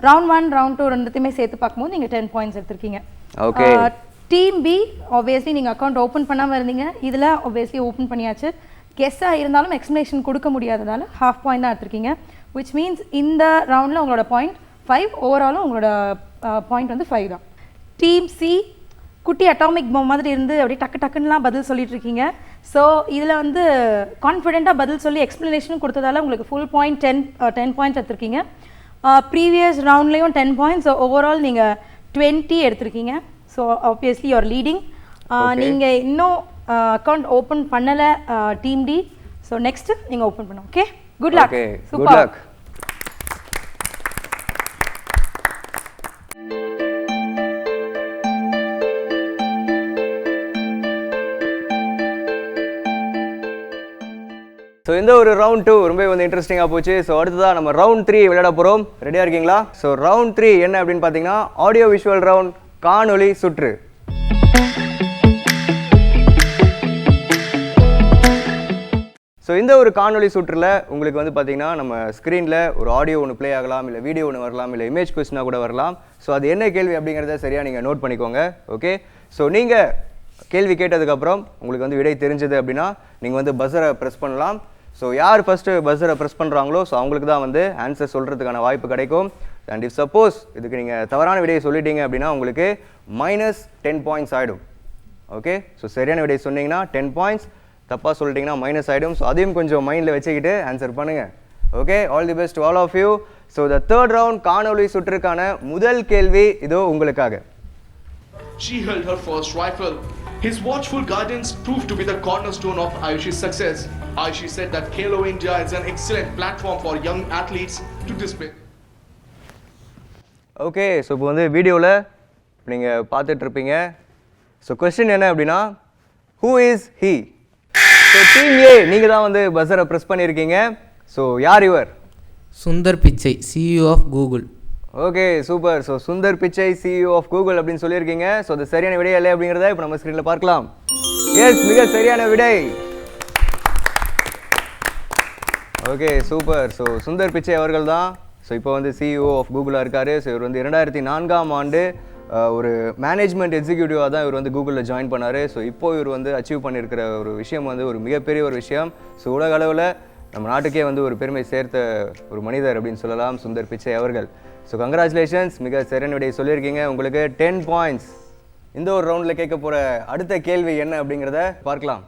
ரவுண்ட் 1 ரவுண்ட் 2 ரெண்டுத்தையுமே சேர்த்து பார்க்கும்போது நீங்கள் 10 பாயிண்ட்ஸ் எடுத்திருக்கீங்க. ஓகே, டீம் பி ஆப்வியஸ்லி நீங்கள் அக்கௌண்ட் ஓப்பன் பண்ணாமல் இருந்தீங்க. இதில் ஆப்வியஸ்லி ஓப்பன் பண்ணியாச்சு. கெஸ்ஸாக இருந்தாலும் எக்ஸ்ப்ளனேஷன் கொடுக்க முடியாததால் ½ பாயிண்ட் தான் எடுத்திருக்கீங்க. விச் மீன்ஸ் இந்த ரவுண்டில் உங்களோட பாயிண்ட் 5, ஓவராலும் உங்களோட பாயிண்ட் வந்து 5 தான். டீம் சி குட்டி அட்டாமிக் பாம் மாதிரி இருந்து அப்படியே டக்குன்னுலாம் பதில் சொல்லிட்டு இருக்கீங்க. ஸோ இதில் வந்து கான்ஃபிடென்ட்டாக பதில் சொல்லி எக்ஸ்ப்ளனேஷனும் கொடுத்ததால உங்களுக்கு ஃபுல் பாயிண்ட் 10 பாயிண்ட்ஸ் எடுத்திருக்கீங்க. ப்ரீவியஸ் ரவுண்ட்லேயும் 10 பாயிண்ட்ஸ். ஓவரால் நீங்கள் 20 எடுத்திருக்கீங்க. So obviously you're leading. நீங்கள் இன்னும் அக்கௌண்ட் ஓப்பன் பண்ணலை டீம் டி. ஸோ நெக்ஸ்ட்டு நீங்கள் ஓப்பன் பண்ணுங்க. Okay, good luck. Good luck. So இந்த ஒரு ரவுண்ட் 2 ரொம்ப வந்து இன்ட்ரெஸ்டிங்காக போச்சு. ஸோ அடுத்ததாக நம்ம ரவுண்ட் 3 விளையாட போகிறோம். ரெடியாக இருக்கீங்களா? ஸோ ரவுண்ட் 3 என்ன அப்படின்னு பார்த்தீங்கன்னா ஆடியோ விஷுவல் ரவுண்ட், காணொலி சுற்று. ஸோ இந்த ஒரு காணொலி சுற்றில் உங்களுக்கு வந்து பார்த்தீங்கன்னா நம்ம ஸ்க்ரீனில் ஒரு ஆடியோ ஒன்று ப்ளே ஆகலாம், இல்லை வீடியோ ஒன்று வரலாம், இல்லை இமேஜ் கொஸ்டினாக கூட வரலாம். ஸோ அது என்ன கேள்வி அப்படிங்கிறத சரியாக நீங்கள் நோட் பண்ணிக்கோங்க. ஓகே, ஸோ நீங்கள் கேள்வி கேட்டதுக்கப்புறம் உங்களுக்கு வந்து விடை தெரிஞ்சது அப்படின்னா நீங்கள் வந்து பஸ்ஸரை ப்ரெஸ் பண்ணலாம். ஸோ யார் ஃபஸ்ட்டு பஸ்ஸரை ப்ரெஸ் பண்ணுறாங்களோ ஸோ அவங்களுக்கு தான் வந்து ஆன்சர் சொல்கிறதுக்கான வாய்ப்பு கிடைக்கும். அண்ட் இஃப் சப்போஸ் இதுக்கு நீங்கள் தவறான விடையை சொல்லிட்டீங்க அப்படின்னா உங்களுக்கு -10 பாயிண்ட்ஸ் ஆகிடும். ஓகே, ஸோ சரியான விடையை சொன்னீங்கன்னா 10 பாயிண்ட்ஸ், தப்பாக சொல்லிட்டிங்கன்னா மைனஸ் ஆகிடும். ஸோ அதையும் கொஞ்சம் மைண்டில் வச்சுக்கிட்டு ஆன்சர் பண்ணுங்கள். Okay, all the best all of you. So the third round காணொலி சுற்றுக்கான முதல் கேள்வி இதோ உங்களுக்காக. She held her first rifle. His watchful guidance proved to be the cornerstone of Ayushi's success. Ayushi said that Khelo India is an excellent platform for young athletes to display. Okay, so இப்போ வந்து வீடியோவில் நீங்கள் பார்த்துட்ருப்பீங்க. ஸோ கொஸ்டின் என்ன அப்படின்னா who is he? So team A நீங்கள் தான் வந்து பஸ்ஸரை ப்ரெஸ் பண்ணியிருக்கீங்க. ஸோ யார் இவர்? Sundar Pichai, CEO of Google. Okay, super. So Sundar Pichai, CEO of Google அப்படின்னு சொல்லியிருக்கீங்க. ஸோ அது சரியான விடை இல்லை அப்படிங்கிறத இப்போ நம்ம ஸ்க்ரீனில் பார்க்கலாம். எஸ், மிக சரியான விடை. Okay, super. ஸோ சுந்தர் பிச்சை அவர்கள் தான் ஸோ இப்போ வந்து CEO ஆஃப் கூகுளாக இருக்கார். ஸோ இவர் வந்து 2004ஆம் ஆண்டு ஒரு மேனேஜ்மெண்ட் எக்ஸிக்யூட்டிவாக தான் இவர் வந்து கூகுளில் ஜாயின் பண்ணார். ஸோ இப்போ இவர் வந்து அச்சீவ் பண்ணியிருக்கிற ஒரு விஷயம் வந்து ஒரு மிகப்பெரிய ஒரு விஷயம். ஸோ உலக அளவில் நம்ம நாட்டுக்கே வந்து ஒரு பெருமை சேர்த்த ஒரு மனிதர் அப்படின்னு சொல்லலாம் சுந்தர் பிச்சை அவர்கள். ஸோ கங்க்ராச்சுலேஷன்ஸ், மிக சரியான விடையை சொல்லியிருக்கீங்க. உங்களுக்கு 10 பாயிண்ட்ஸ். இந்த ஒரு ரவுண்டில் கேட்க போகிற அடுத்த கேள்வி என்ன அப்படிங்கிறத பார்க்கலாம்.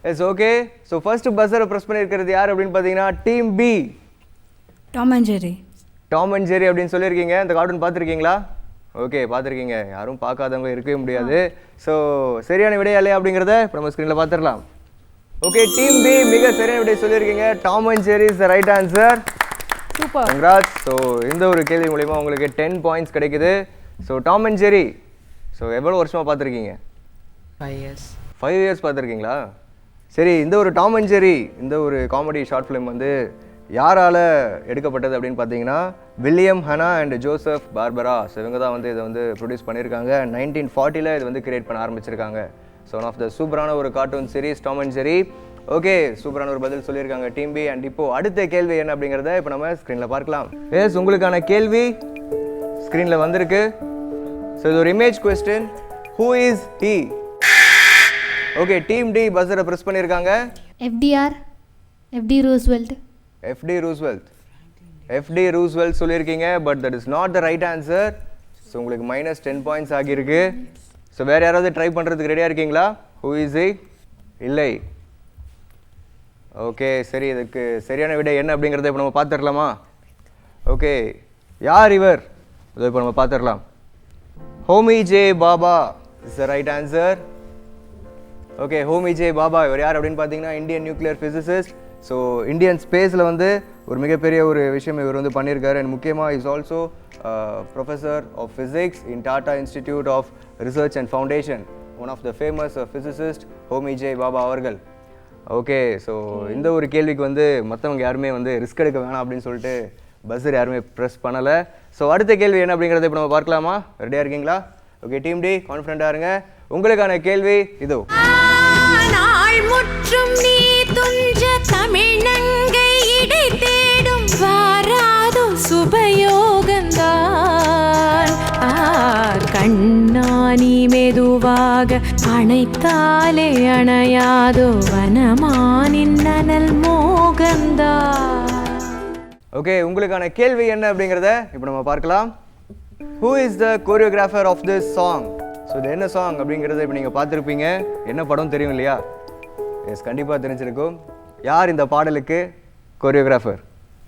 Yes, okay. ஸோ ஃபர்ஸ்ட் பஸ்ஸரை ப்ரெஸ் பண்ணியிருக்கிறது யார் அப்படின்னு பார்த்தீங்கன்னா team B. Tom and Jerry. Tom and Jerry அப்படின்னு சொல்லியிருக்கீங்க. இந்த கார்ட்டூன் பார்த்துருக்கீங்களா? ஓகே, பார்த்துருக்கீங்க. யாரும் பார்க்காதவங்க இருக்கவே முடியாது. ஸோ சரியான விடை இல்லையா அப்படிங்கிறத இப்போ நம்ம ஸ்க்ரீனில் பார்த்துடலாம். ஓகே, டீம் பி மிக சரியான விடை சொல்லியிருக்கீங்க. Tom and Jerry is the right answer. Super, congrats. So இந்த ஒரு கேள்வி மூலிமா உங்களுக்கு 10 பாயிண்ட்ஸ் கிடைக்குது. So Tom and Jerry so எவ்வளோ வருஷமாக பார்த்துருக்கீங்க? 5 years. 5 இயர்ஸ் பார்த்துருக்கீங்களா? சரி, இந்த ஒரு டாம் அண்ட் ஜெர்ரி இந்த ஒரு காமெடி ஷார்ட் ஃபிலிம் வந்து யாரால் எடுக்கப்பட்டது அப்படின்னு பார்த்தீங்கன்னா William Hana and Joseph Barbara. So இவங்க தான் வந்து இதை வந்து ப்ரொடியூஸ் பண்ணியிருக்காங்க. 1940 இது வந்து கிரியேட் பண்ண ஆரம்பிச்சிருக்காங்க. ஸோ ஒன் ஆஃப் த சூப்பரான ஒரு cartoon series Tom and Jerry. Okay, சூப்பரான ஒரு பதில் சொல்லியிருக்காங்க டீம் பி. அண்ட் இப்போது அடுத்த கேள்வி என்ன அப்படிங்கிறத இப்போ நம்ம ஸ்க்ரீனில் பார்க்கலாம். எஸ், உங்களுக்கான கேள்வி ஸ்க்ரீனில் வந்திருக்கு. ஸோ இது ஒரு image question. Who is he? Okay, team D பஸ்ஸரை ப்ரெஸ் பண்ணியிருக்காங்க. FDR, FD Roosevelt. FD Roosevelt. FD Roosevelt சொல்லியிருக்கீங்க. But that is not the right answer. So உங்களுக்கு -10 பாயிண்ட்ஸ் ஆகியிருக்கு. ஸோ வேறு யாராவது ட்ரை பண்ணுறதுக்கு ரெடியாக இருக்கீங்களா? Who is he? இல்லை. ஓகே, சரி, இதுக்கு சரியான விடை என்ன அப்படிங்கிறத இப்போ நம்ம பார்த்துடலாமா? ஓகே, யார் இவர்? இதை இப்போ நம்ம பார்த்துடலாம். Homi J Baba is the right answer. Okay, Homi J Baba இவர் யார் அப்படின்னு பார்த்தீங்கன்னா Indian nuclear physicist. So Indian ஸ்பேஸில் வந்து ஒரு மிகப்பெரிய ஒரு விஷயம் இவர் வந்து பண்ணியிருக்காரு. அண்ட் முக்கியமாக is also professor of physics in Tata institute of research and foundation. One of the famous physicist Homi J Bhabha அவர்கள். ஓகே, ஸோ இந்த ஒரு கேள்விக்கு வந்து மற்றவங்க யாருமே வந்து ரிஸ்க் எடுக்க வேணாம் அப்படின்னு சொல்லிட்டு பஸ்ஸர் யாருமே ப்ரெஸ் பண்ணலை. ஸோ அடுத்த கேள்வி என்ன அப்படிங்கிறத இப்போ நம்ம பார்க்கலாமா? ரெடியாக இருக்கீங்களா? ஓகே, டீம் டி கான்ஃபிடென்ட்டாக இருங்க. உங்களுக்கான கேள்வி இதோ. நாள் முற்றும் நீ துஞ்ச தமிழ்நங்கை இடை தேடும் வாராதோ சுபயோகந்தான். கண்ணானி மெதுவாக அணைத்தாலே அணையாதோ வனமானின் நனல் மோகந்தான். ஓகே, உங்களுக்கான கேள்வி என்ன அப்படிங்கிறத இப்போ நம்ம பார்க்கலாம். Who is the choreographer of this song? So இது என்ன சாங் அப்படிங்கிறத இப்போ நீங்கள் பார்த்துருப்பீங்க. என்ன படம் தெரியும் இல்லையா? எஸ், கண்டிப்பாக தெரிஞ்சிருக்கும். யார் இந்த பாடலுக்கு கோரியோகிராஃபர்?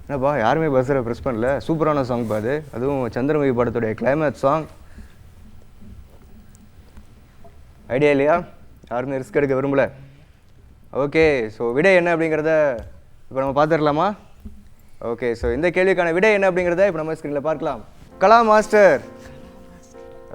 என்னப்பா யாருமே பஸ்ஸரை ப்ரெஸ் பண்ணல. சூப்பரான சாங் பாது, அதுவும் சந்திரமுகி படத்துடைய கிளைமேக்ஸ் சாங். ஐடியா இல்லையா? யாருமே ரிஸ்க் எடுக்க விரும்பல. ஓகே, ஸோ விடை என்ன அப்படிங்கிறத இப்போ நம்ம பார்த்துடலாமா? ஓகே, ஸோ இந்த கேள்விக்கான விடை என்ன அப்படிங்கிறத இப்போ நம்ம ஸ்க்ரீனில் பார்க்கலாம். கலா master.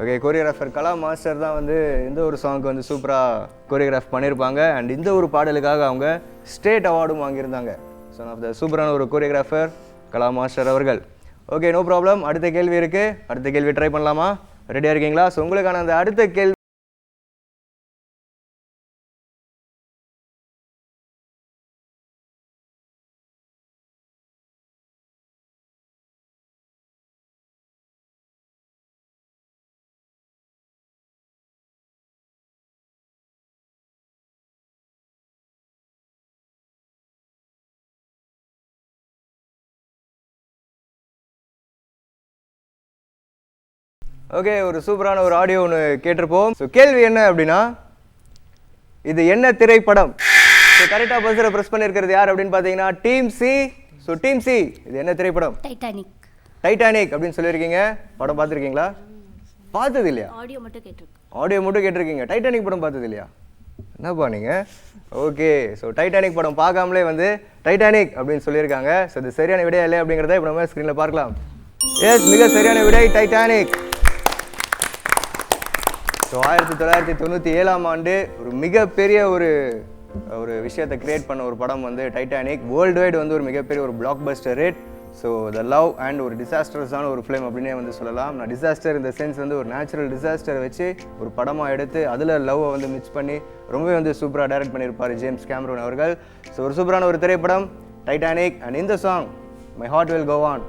Okay, choreographer Kala master தான் வந்து இந்த ஒரு சாங்க்கு வந்து சூப்பராக கோரியோகிராஃப் பண்ணியிருப்பாங்க. அண்ட் இந்த ஒரு பாடலுக்காக அவங்க ஸ்டேட் அவார்டும் வாங்கியிருந்தாங்க. ஸோ ஆஃப் த சூப்பரான ஒரு கோரியோகிராஃபர் கலா மாஸ்டர் அவர்கள். Okay, no problem. அடுத்த கேள்வி இருக்குது. அடுத்த கேள்வி ட்ரை பண்ணலாமா? ரெடியாக இருக்கீங்களா? ஸோ உங்களுக்கான அந்த அடுத்த கேள்வி. ஓகே, ஒரு சூப்பரான ஒரு ஆடியோ ஒன்று கேட்டிருப்போம். ஸோ கேள்வி என்ன அப்படின்னா, இது என்ன திரைப்படம்? ஸோ கரெக்டாக பஸ்ஸரை ப்ரெஸ் பண்ணியிருக்கிறது யார் அப்படின்னு பார்த்தீங்கன்னா team C. So team C, இது என்ன திரைப்படம்? டைட்டானிக். டைட்டானிக் அப்படின்னு சொல்லியிருக்கீங்க. படம் பார்த்துருக்கீங்களா? பார்த்தது இல்லையா? ஆடியோ மட்டும் கேட்டிருக்கேன். ஆடியோ மட்டும் கேட்டிருக்கீங்க. டைட்டானிக் படம் பார்த்தது இல்லையா? என்னப்பா நீங்கள்? ஓகே, ஸோ டைட்டானிக் படம் பார்க்காமலே வந்து டைட்டானிக் அப்படின்னு சொல்லியிருக்காங்க. ஸோ இது சரியான விடையா இல்லை அப்படிங்கிறத இப்போ நம்ம ஸ்க்ரீனில் பார்க்கலாம். எஸ், மிக சரியான விடை டைட்டானிக். ஸோ 1997ஆம் ஆண்டு ஒரு மிகப்பெரிய ஒரு விஷயத்தை கிரியேட் பண்ண ஒரு படம் வந்து டைட்டானிக். வேர்ல்டு வைடு வந்து ஒரு மிகப்பெரிய ஒரு black Bastar hit. So the love and ஒரு டிசாஸ்டர்ஸான ஒரு ஃபிலிம் அப்படின்னே வந்து சொல்லலாம். நான் டிசாஸ்டர் இந்த சென்ஸ் வந்து ஒரு நேச்சுரல் டிசாஸ்டரை வச்சு ஒரு படமாக எடுத்து அதில் லவ்வை வந்து மிக்ஸ் பண்ணி ரொம்பவே வந்து சூப்பராக டைரக்ட் பண்ணியிருப்பார் ஜேம்ஸ் கேமரூன் அவர்கள். ஸோ ஒரு சூப்பரான ஒரு திரைப்படம் டைட்டானிக். அண்ட் இந்த song my heart will go on.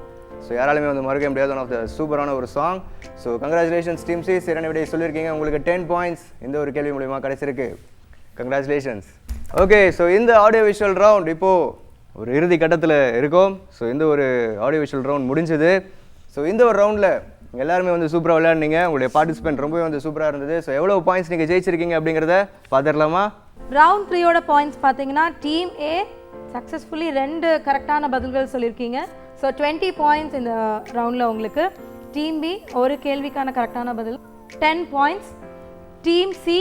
So யாராலுமே வந்து மறக்க முடியாது, ஒன் ஆஃப் த சூப்பரான ஒரு song. So congratulations team C, சரியான விடையை சொல்லியிருக்கீங்க. உங்களுக்கு 10 பாயிண்ட்ஸ் இந்த ஒரு கேள்வி மூலிமா கிடைச்சிருக்கு. கங்க்ராச்சுலேஷன்ஸ். ஓகே, ஸோ இந்த ஆடியோ விஷுவல் ரவுண்ட் இப்போது ஒரு இறுதி கட்டத்தில் இருக்கும். ஸோ இந்த ஒரு ஆடியோ விஷுவல் ரவுண்ட் முடிஞ்சது. ஸோ இந்த ஒரு ரவுண்டில் எல்லாருமே வந்து சூப்பராக விளையாடுனீங்க. உங்களுடைய பார்ட்டிசிபென்ட் ரொம்பவே வந்து சூப்பராக இருந்தது. ஸோ எவ்வளோ பாயிண்ட்ஸ் நீங்கள் ஜெயிச்சிருக்கீங்க அப்படிங்கிறத பார்த்துடலாமா? ரவுண்ட் 3யோட பாயிண்ட்ஸ் பார்த்தீங்கன்னா டீம் ஏ சக்ஸஸ்ஃபுல்லி 2 கரெக்டான பதில்கள் சொல்லியிருக்கீங்க. ஸோ 20 பாயிண்ட்ஸ் இந்த ரவுண்டில் உங்களுக்கு. டீம் பி ஒரு கேள்விக்கான கரெக்டான பதில் 10 பாயிண்ட்ஸ். டீம் சி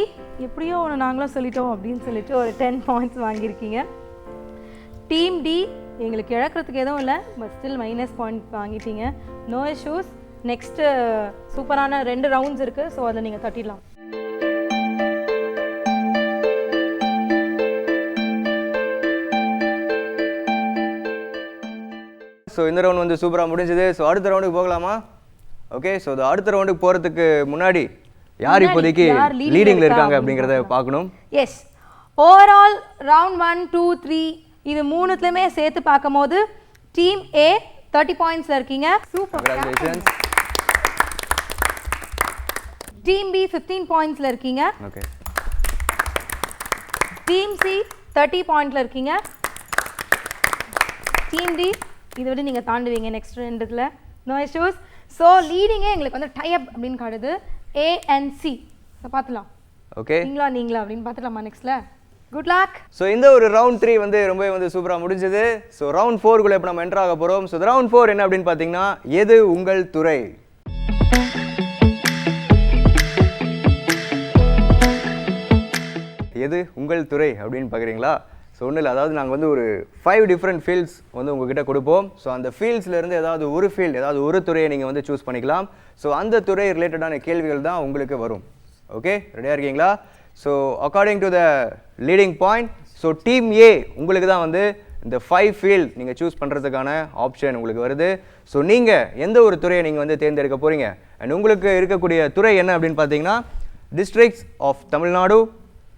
எப்படியோ ஒன்று நாங்களும் சொல்லிட்டோம் அப்படின்னு சொல்லிட்டு ஒரு 10 பாயிண்ட்ஸ் வாங்கியிருக்கீங்க. டீம் டி எங்களுக்கு இழக்கிறதுக்கு எதுவும் இல்லை, பட் ஸ்டில் மைனஸ் பாயிண்ட் வாங்கிட்டீங்க. No issues. நெக்ஸ்ட்டு சூப்பரான 2 ரவுண்ட்ஸ் இருக்குது. ஸோ அதை நீங்கள் தட்டிடலாம். ஸோ இந்த ரவுண்ட் வந்து சூப்பராக முடிஞ்சது. ஸோ அடுத்த ரவுண்டுக்கு போகலாமா? ஓகே, ஸோ அடுத்த ரவுண்டுக்கு போகிறதுக்கு முன்னாடி யார் இப்போதைக்கு லீடிங்கில் இருக்காங்க அப்படிங்கிறத பார்க்கணும். எஸ், ஓவரால் ரவுண்ட் 1, 2, 3 இது 3த்துலையுமே சேர்த்து பார்க்கும் போது டீம் ஏ 30 பாயிண்ட்ஸில் இருக்கீங்க. Super, congratulations. டீம் பி 15 பாயிண்ட்ஸில் இருக்கீங்க. ஓகே. டீம் சி 30 பாயிண்ட்ல இருக்கீங்க. டீம் டி இதை விட நீங்கள் தாண்டுவீங்க நெக்ஸ்ட் 2த்துல. No issues. ஸோ லீடிங்கே எங்களுக்கு வந்து டைப் அப்படின்னு காட்டுது ஏ அண்ட் சி. ஸோ பார்த்துலாம். ஓகே, நீங்களா அப்படின்னு பார்த்துலாமா நெக்ஸ்ட்டில்? Good luck. ஸோ இந்த ஒரு ரவுண்ட் 3 வந்து ரொம்பவே வந்து சூப்பராக முடிஞ்சது. ஸோ ரவுண்ட் 4குள்ளே இப்போ நம்ம என்டர் ஆக போகிறோம். ஸோ ரவுண்ட் 4 என்ன அப்படின்னு பார்த்தீங்கன்னா, எது உங்கள் துறை? எது உங்கள் துறை அப்படின்னு பார்க்குறீங்களா? ஸோ ஒன்றும் இல்லை, அதாவது நாங்கள் வந்து ஒரு 5 டிஃப்ரெண்ட் ஃபீல்ட்ஸ் வந்து உங்ககிட்ட கொடுப்போம். ஸோ அந்த ஃபீல்ட்ஸ்லேருந்து ஏதாவது ஒரு ஃபீல்டு, ஏதாவது ஒரு துறையை நீங்கள் வந்து சூஸ் பண்ணிக்கலாம். ஸோ அந்த துறை ரிலேட்டடான கேள்விகள் தான் உங்களுக்கு வரும். ஓகே, ரெடியாக இருக்கீங்களா? So according to the leading point, so team A உங்களுக்கு தான் வந்து இந்த 5 ஃபீல்ட் நீங்கள் சூஸ் பண்ணுறதுக்கான ஆப்ஷன் உங்களுக்கு வருது. ஸோ நீங்கள் எந்த ஒரு துறையை நீங்கள் வந்து தேர்ந்தெடுக்க போகிறீங்க? அண்ட் உங்களுக்கு இருக்கக்கூடிய துறை என்ன அப்படின்னு பார்த்தீங்கன்னா, districts of Tamil Nadu,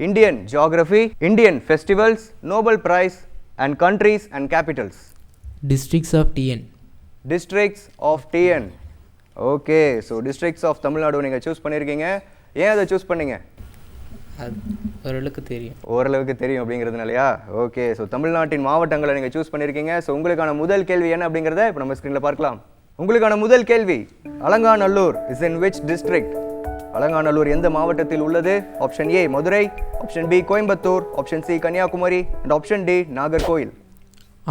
Indian Geography, Indian Festivals, Nobel Prize and Countries and Capitals. Districts of TN. Districts of TN. Okay, so Districts of Tamil Nadu நீங்கள் சூஸ் பண்ணியிருக்கீங்க. ஏன் அதை சூஸ் பண்ணீங்க? அது ஓரளவுக்கு தெரியும். ஓரளவுக்கு தெரியும் அப்படிங்கிறதுனாலயா? ஓகே. ஸோ தமிழ்நாட்டின் மாவட்டங்களை நீங்கள் சூஸ் பண்ணியிருக்கீங்க. ஸோ உங்களுக்கான முதல் கேள்வி என்ன அப்படிங்கிறத இப்போ நம்ம ஸ்க்ரீனில் பார்க்கலாம். உங்களுக்கான முதல் கேள்வி, Alanganallur is in which district? Alanganallur எந்த மாவட்டத்தில் உள்ளது? Option A Madurai, option B Coimbatore, option C Kanyakumari and option D Nagercoil.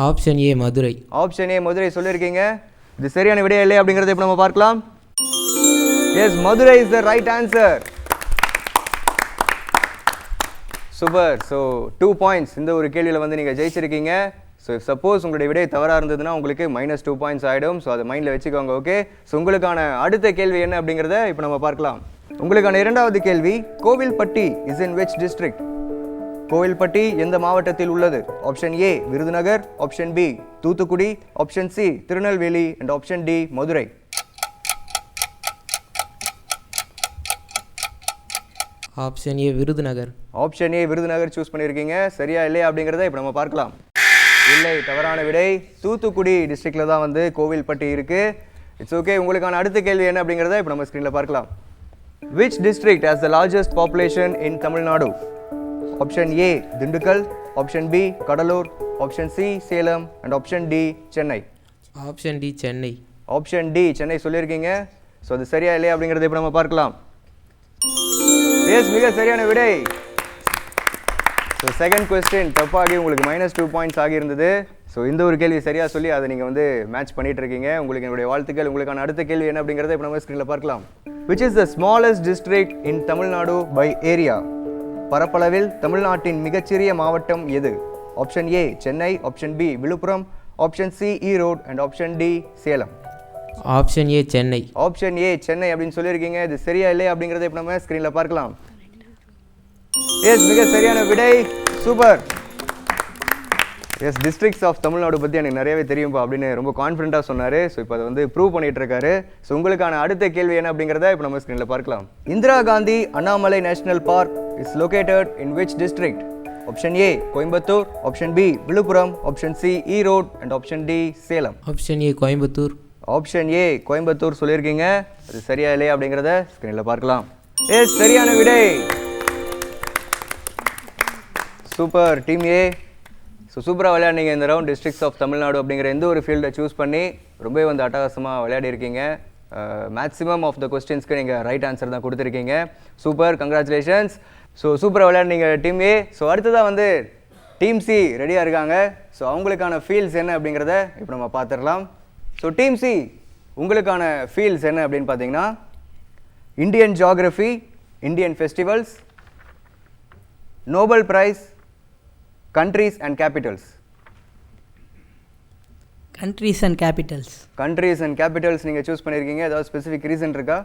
Option A Madurai. Option A Madurai சொல்லியிருக்கீங்க. இது சரியான விடையா இல்லை அப்படிங்கிறத இப்போ நம்ம பார்க்கலாம். Yes, Madurai is the right answer. Super. So 2 points இந்த ஒரு கேள்வியில் வந்து நீங்கள் ஜெயிச்சிருக்கீங்க. ஸோ சப்போஸ் உங்களுடைய விடை தவறாக இருந்ததுன்னா உங்களுக்கு -2 பாயிண்ட்ஸ் ஆகிடும். ஸோ அதை மைண்டில் வச்சுக்கோங்க. ஓகே. ஸோ உங்களுக்கான அடுத்த கேள்வி என்ன அப்படிங்கிறத இப்போ நம்ம பார்க்கலாம். உங்களுக்கான இரண்டாவது கேள்வி, Kovilpatti is in which district? Kovilpatti எந்த மாவட்டத்தில் உள்ளது? Option A Virudhunagar, option B Thoothukudi, option C Tirunelveli and option D Madurai. Option A Virudhunagar. Option A Virudhunagar choose பண்ணியிருக்கீங்க. சரியா இல்லையா அப்படிங்கிறத இப்போ நம்ம பார்க்கலாம். இல்லை, தவறான விடை. தூத்துக்குடி டிஸ்ட்ரிக்டில் தான் வந்து கோவில்பட்டி இருக்குது. It's okay. உங்களுக்கான அடுத்த கேள்வி என்ன அப்படிங்கிறத இப்போ நம்ம ஸ்க்ரீனில் பார்க்கலாம். Which district has the largest population in Tamil Nadu? Option A Dindigul, option B Cuddalore, option C Salem and option D Chennai. Option D Chennai. Option D Chennai சொல்லியிருக்கீங்க. ஸோ அது சரியா இல்லையா அப்படிங்கிறத இப்போ நம்ம பார்க்கலாம். எஸ், மிக சரியான விடை. ஸோ செகண்ட் கொஸ்டின் தப்பாகி உங்களுக்கு -2 பாயிண்ட்ஸ் ஆகியிருந்தது. ஸோ இந்த ஒரு கேள்வி சரியாக சொல்லி அதை நீங்கள் வந்து மேட்ச் பண்ணிட்டு இருக்கீங்க. உங்களுக்கு என்னுடைய வாழ்த்துக்கள். உங்களுக்கான அடுத்த கேள்வி என்ன அப்படிங்கிறத இப்போ நம்ம ஸ்க்ரீனில் பார்க்கலாம். Which is the smallest district in Tamil Nadu by area? பரப்பளவில் தமிழ்நாட்டின் மிகச்சிறிய மாவட்டம் எது? Option A Chennai, option B Villupuram, option C Erode and option D Salem. Option A Chennai. Option A Chennai அப்படின்னு சொல்லியிருக்கீங்க. இது சரியா இல்லை அப்படிங்கிறத இப்போ நம்ம ஸ்க்ரீனில் பார்க்கலாம். எஸ், மிக சரியான விடை. Super. Yes, districts of Tamil Nadu பற்றி எனக்கு நிறையவே தெரியும்பா அப்படின்னு ரொம்ப கான்ஃபிடென்ட்டாக சொன்னார். ஸோ இப்போ அதை வந்து ப்ரூவ் பண்ணிட்டு இருக்காரு. ஸோ உங்களுக்கான அடுத்த கேள்வி என்ன அப்படிங்கிறத இப்போ நம்ம ஸ்க்ரீனில் பார்க்கலாம். Indira Gandhi Annamalai national park is located in which district? Option A Coimbatore, option B Villupuram, option C Erode and option D Salem. Option A Coimbatore. Option A Coimbatore சொல்லியிருக்கீங்க. அது சரியா இல்லையா அப்படிங்கிறத ஸ்க்ரீனில் பார்க்கலாம். எஸ், சரியான விடை. Super team A. ஸோ சூப்பராக விளையாடுங்க இந்த ரவுண்ட். டிஸ்ட்ரிக்ட்ஸ் ஆஃப் தமிழ்நாடு அப்படிங்கிற எந்த ஒரு ஃபீல்டை சூஸ் பண்ணி ரொம்பவே வந்து அட்டகாசமாக விளையாடி இருக்கீங்க. மேக்ஸிமம் ஆஃப் த கொஸ்டின்ஸ்க்கு நீங்கள் ரைட் ஆன்சர் தான் கொடுத்துருக்கீங்க. Super, congratulations. ஸோ சூப்பராக விளையாடுனீங்க டீம் ஏ. ஸோ அடுத்ததாக வந்து டீம் சி ரெடியாக இருக்காங்க. ஸோ அவங்களுக்கான ஃபீல்ட்ஸ் என்ன அப்படிங்கிறத இப்போ நம்ம பார்த்துடலாம். ஸோ டீம் சி உங்களுக்கான ஃபீல்ட்ஸ் என்ன அப்படின்னு பார்த்தீங்கன்னா, Indian geography, Indian festivals, Nobel prize, countries and Capitals. Countries and Capitals. Countries and Capitals நீங்கள் சூஸ் பண்ணியிருக்கீங்க. ஏதாவது ஸ்பெசிஃபிக் ரீசன் இருக்கா?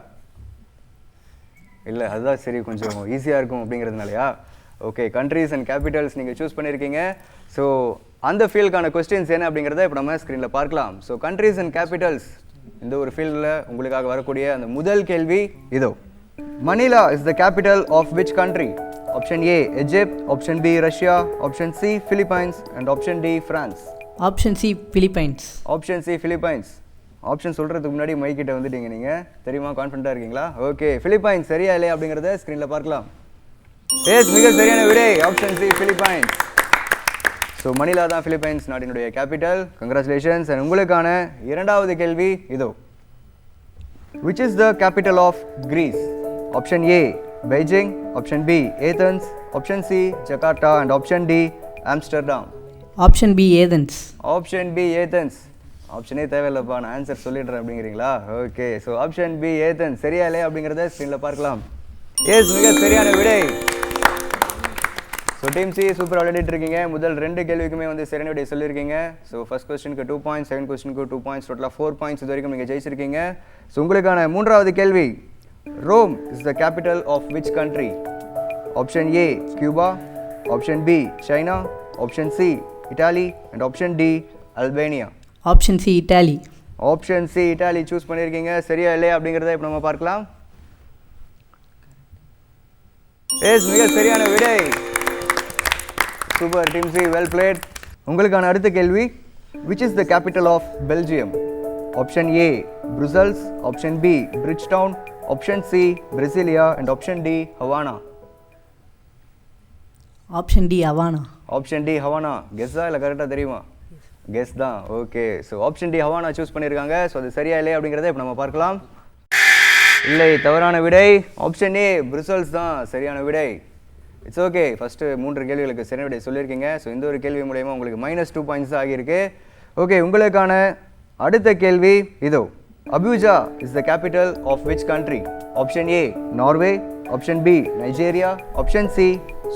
இல்லை, அதுதான் சரி கொஞ்சம் ஈஸியாக இருக்கும் அப்படிங்கிறதுனாலயா? ஓகே, கண்ட்ரீஸ் அண்ட் கேபிட்டல்ஸ் நீங்கள் சூஸ் பண்ணியிருக்கீங்க. ஸோ அந்த ஃபீல்டுக்கான கொஸ்டின்ஸ் என்ன அப்படிங்கிறத இப்போ நம்ம ஸ்க்ரீனில் பார்க்கலாம். ஸோ கண்ட்ரீஸ் அண்ட் கேபிட்டல்ஸ் இந்த ஒரு ஃபீல்டில் உங்களுக்காக வரக்கூடிய அந்த முதல் கேள்வி இதோ. Manila is the capital of which country? Option A Egypt, option B Russia, option C Philippines and option D France. Option C Philippines. Option C Philippines. Option சொல்கிறதுக்கு முன்னாடி மைக்கிட்ட வந்துட்டீங்க நீங்கள். தெரியுமா, கான்ஃபிடண்ட்டாக இருக்கீங்களா? ஓகே, பிலிப்பைன்ஸ் சரியா இல்லையா அப்படிங்கிறத ஸ்க்ரீனில் பார்க்கலாம். எஸ், மிக சரியான விடை. Option C Philippines. ஸோ மணிலா தான் பிலிப்பைன்ஸ் நாட்டினுடைய கேபிட்டல். கங்க்ராச்சுலேஷன்ஸ். அண்ட் உங்களுக்கான இரண்டாவது கேள்வி இதோ. Which is the capital of Greece? Option A Beijing, option B Athens, option C Jakarta and option D Amsterdam. Option B Athens. Option B Athens. ஆப்ஷனே தேவையில்லைப்பா, நான் ஆன்சர் சொல்லிடுறேன் அப்படிங்கிறீங்களா? Okay, so option B Athens சரியா இல்லையா அப்படிங்கிறத ஸ்க்ரீனில் பார்க்கலாம். எஸ், மிக சரியான விடை. ஸோ டீம் சி சூப்பராக விளையாடிட்டு இருக்கீங்க. முதல் 2 கேள்விக்குமே வந்து சரியான விடை சொல்லியிருக்கீங்க. ஸோ ஃபர்ஸ்ட் கொஸ்டினுக்கு 2 பாயிண்ட்ஸ், செகண்ட் கொஸ்டினுக்கு 2 பாயிண்ட்ஸ், டோட்டலாக 4 பாயிண்ட்ஸ் இது வரைக்கும் நீங்கள் ஜெயிச்சிருக்கீங்க. ஸோ உங்களுக்கான மூன்றாவது கேள்வி, Rome is the capital of which country? Option A Cuba, option B China, option C Italy and option D Albania. Option C Italy. Option C Italy choose பண்ணியிருக்கீங்க. சரியா இல்லையா அப்படிங்கிறத இப்போ நம்ம பார்க்கலாம். எஸ், மிக சரியான விடை. Super team C, well played. உங்களுக்கான அடுத்த கேள்வி, which is the capital of Belgium? Option A Brussels, option B Bridgetown, option C Brasilia and option D Havana. Option D Havana. Option D Havana. கெஸ்ஸா இல்லை கரெக்டாக தெரியுமா? கெஸ் தான். Okay, so option D Havana choose பண்ணியிருக்காங்க. ஸோ அது சரியா இல்லையா அப்படிங்கிறத இப்போ நம்ம பார்க்கலாம். இல்லை, தவறான விடை. ஆப்ஷன் ஏ பிரிசல்ஸ் தான் சரியான விடை. இட்ஸ் ஓகே, ஃபஸ்ட்டு 3 கேள்விகளுக்கு சரியான விடை சொல்லியிருக்கீங்க. ஸோ இந்த ஒரு கேள்வி மூலயமா உங்களுக்கு -2 பாயிண்ட்ஸ் தான் ஆகியிருக்கு. ஓகே, உங்களுக்கான அடுத்த கேள்வி இதோ. Abuja is the capital of which country? Option A Norway, option B Nigeria, option C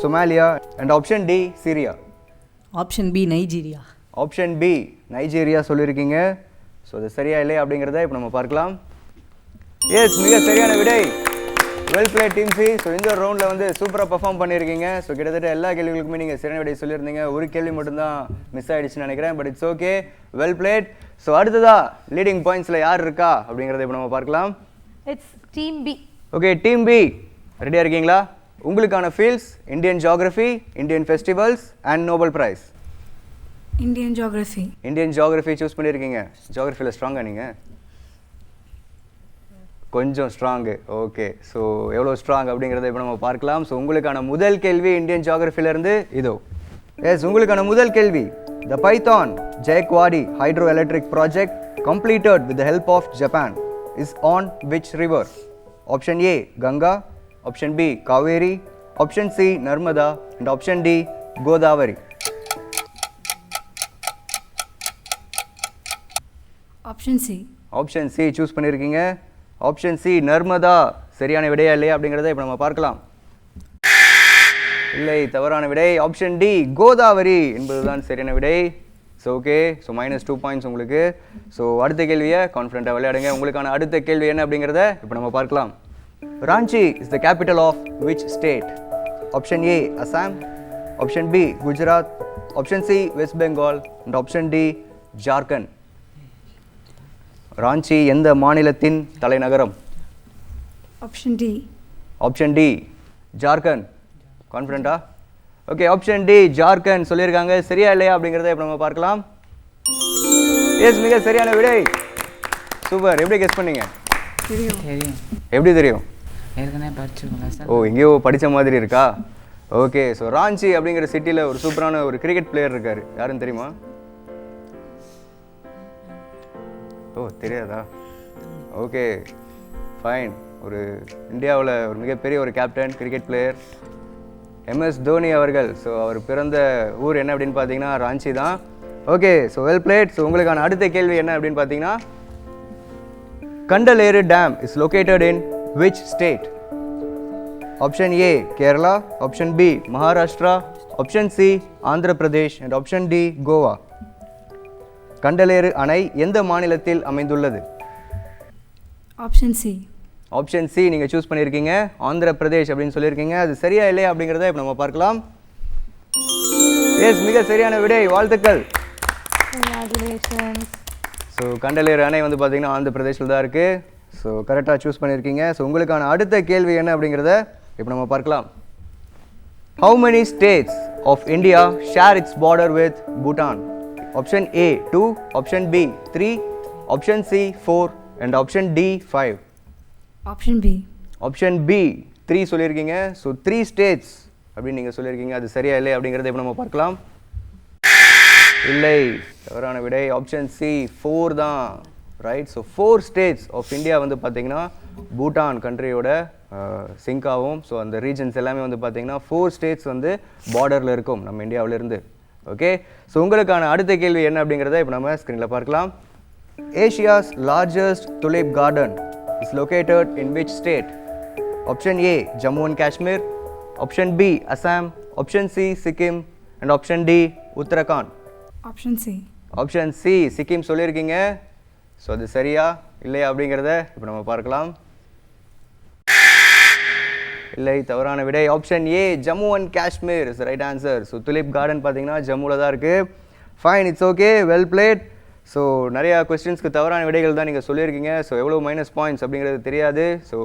Somalia and option D Syria. Option B Nigeria. Option B Nigeria சொல்லியிருக்கீங்க. ஸோ அது சரியா இல்லையா அப்படிங்கிறத இப்போ நம்ம பார்க்கலாம். எஸ், மிக சரியான விடை. Well play team C. So இந்த ரவுண்டில் வந்து சூப்பராக பர்ஃபார்ம் பண்ணியிருக்கீங்க. ஸோ கிட்டத்தட்ட எல்லா கேள்விகளுக்குமே நீங்கள் சரியான விடை சொல்லியிருந்தீங்க. ஒரு கேள்வி மட்டும்தான் மிஸ் ஆகிடுச்சுன்னு நினைக்கிறேன். But it's okay, well played. So அடுத்ததா லீடிங் பாயிண்ட்ஸில் யார் இருக்கா அப்படிங்கிறத இப்போ நம்ம பார்க்கலாம். It's team B. Okay, team B ரெடியாக இருக்கீங்களா? உங்களுக்கான fields Indian geography, Indian festivals and Nobel prize. Indian geography. Indian geography choose பண்ணியிருக்கீங்க. ஜியாகிரஃபியில் ஸ்ட்ராங்காக நீங்கள்? கொஞ்சம் ஸ்ட்ராங்கு. ஓகே, ஸோ எவ்வளோ ஸ்ட்ராங் அப்படிங்கிறத இப்போ நம்ம பார்க்கலாம். ஸோ உங்களுக்கான முதல் கேள்வி இந்தியன் ஜியாகிரஃபிலேருந்து இதோ. எஸ், உங்களுக்கான முதல் கேள்வி. The Paithan Jayakwadi hydro electric project completed with the help of Japan is on which river? Option A Ganga, option B Kaveri, option C Narmada and option D Godavari. Option C. Option C choose பண்ணியிருக்கீங்க. ஆப்ஷன் சி நர்மதா சரியான விடையா இல்லையா அப்படிங்கிறத இப்போ நம்ம பார்க்கலாம். இல்லை, தவறான விடை. ஆப்ஷன் டி கோதாவரி என்பதுதான் சரியான விடை. ஸோ ஓகே, ஸோ -2 பாயிண்ட்ஸ் உங்களுக்கு. ஸோ அடுத்த கேள்வியை கான்ஃபிடென்ட்டாக விளையாடுங்க. உங்களுக்கான அடுத்த கேள்வி என்ன அப்படிங்கிறத இப்போ நம்ம பார்க்கலாம். Ranchi is the capital of which state? Option A Assam, option B Gujarat, option C West Bengal and option D Jharkhand. Ranchi எந்த மாநிலத்தின் தலைநகரம்? Option D. Option D Jharkhand. கான்ஃபிடென்ட்டா? ஓகே, ஆப்ஷன் டி ஜார்க்கண்ட் சொல்லியிருக்காங்க. சரியா இல்லையா அப்படிங்கிறத இப்போ நம்ம பார்க்கலாம். எஸ், மிக சரியான விடை. சூப்பர். எப்படி கெஸ் பண்ணீங்க? தெரியும். எப்படி தெரியும்? ஏற்கனவே படிச்சிருக்கோம் சார். ஓ, எங்கேயோ படித்த மாதிரி இருக்கா? ஓகே, ஸோ ராஞ்சி அப்படிங்கிற சிட்டியில் ஒரு சூப்பரான ஒரு கிரிக்கெட் பிளேயர் இருக்கார். யாருன்னு தெரியுமா? ஓ, தெரியாதா? Okay, fine. ஒரு இந்தியாவில் ஒரு மிகப்பெரிய ஒரு captain, cricket player MS Dhoni அவர்கள். ஸோ அவர் பிறந்த ஊர் என்ன அப்படின்னு பார்த்தீங்கன்னா ராஞ்சி தான். Okay, so well played. ஸோ உங்களுக்கான அடுத்த கேள்வி என்ன அப்படின்னு பார்த்தீங்கன்னா, Kandaleru dam is located in which state? Option A Kerala, option B Maharashtra, option C Andhra Pradesh and option D Goa. Kandaleru அணை எந்த மாநிலத்தில் அமைந்துள்ளது? Option C. ஆப்ஷன் சி நீங்கள் சூஸ் பண்ணியிருக்கீங்க. ஆந்திர பிரதேஷ் அப்படின்னு சொல்லியிருக்கீங்க. அது சரியா இல்லையா அப்படிங்கிறத இப்போ நம்ம பார்க்கலாம். எஸ், மிக சரியான விடை. வாழ்த்துக்கள். ஸோ கண்டலேறு அணை வந்து பார்த்தீங்கன்னா ஆந்திர பிரதேஷில் தான் இருக்குது. ஸோ கரெக்டாக சூஸ் பண்ணியிருக்கீங்க. ஸோ உங்களுக்கான அடுத்த கேள்வி என்ன அப்படிங்கிறத இப்போ நம்ம பார்க்கலாம். How many states of India share its border with Bhutan? Option A 2, option B 3, option C 4 and option D 5. Option B. Option B 3 சொல்லியிருக்கீங்க. ஸோ 3 ஸ்டேட்ஸ் அப்படின்னு நீங்கள் சொல்லியிருக்கீங்க. அது சரியா இல்லை அப்படிங்கிறத இப்போ நம்ம பார்க்கலாம். இல்லை, தவறான விடை. ஆப்ஷன் சி 4 தான் right. So 4 states of India வந்து பார்த்தீங்கன்னா பூட்டான் கண்ட்ரியோட சிங்காவும். ஸோ அந்த ரீஜன்ஸ் எல்லாமே வந்து பார்த்தீங்கன்னா 4 ஸ்டேட்ஸ் வந்து பார்டரில் இருக்கும் நம்ம இந்தியாவிலேருந்து. ஓகே, ஸோ உங்களுக்கான அடுத்த கேள்வி என்ன அப்படிங்கிறத இப்போ நம்ம ஸ்க்ரீனில் பார்க்கலாம். Asia's largest tulip garden is located in which state? Option A Jammu and Kashmir, option B Assam, option C Sikkim and option D Uttarakhand. Option C. Option C Sikkim சொல்லியிருக்கீங்க. ஸோ அது சரியா இல்லையா அப்படிங்கிறத இப்போ நம்ம பார்க்கலாம். இல்லை, தவறான விடை. Option A Jammu and Kashmir is right answer. So tulip garden பார்த்தீங்கன்னா ஜம்முவில் தான் இருக்குது. Fine, it's okay, well played. So நிறையா கொஸ்டின்ஸ்க்கு தவறான விடைகள் தான் நீங்கள் சொல்லியிருக்கீங்க. ஸோ எவ்வளோ மைனஸ் பாயிண்ட்ஸ் அப்படிங்கிறது தெரியாது. ஸோ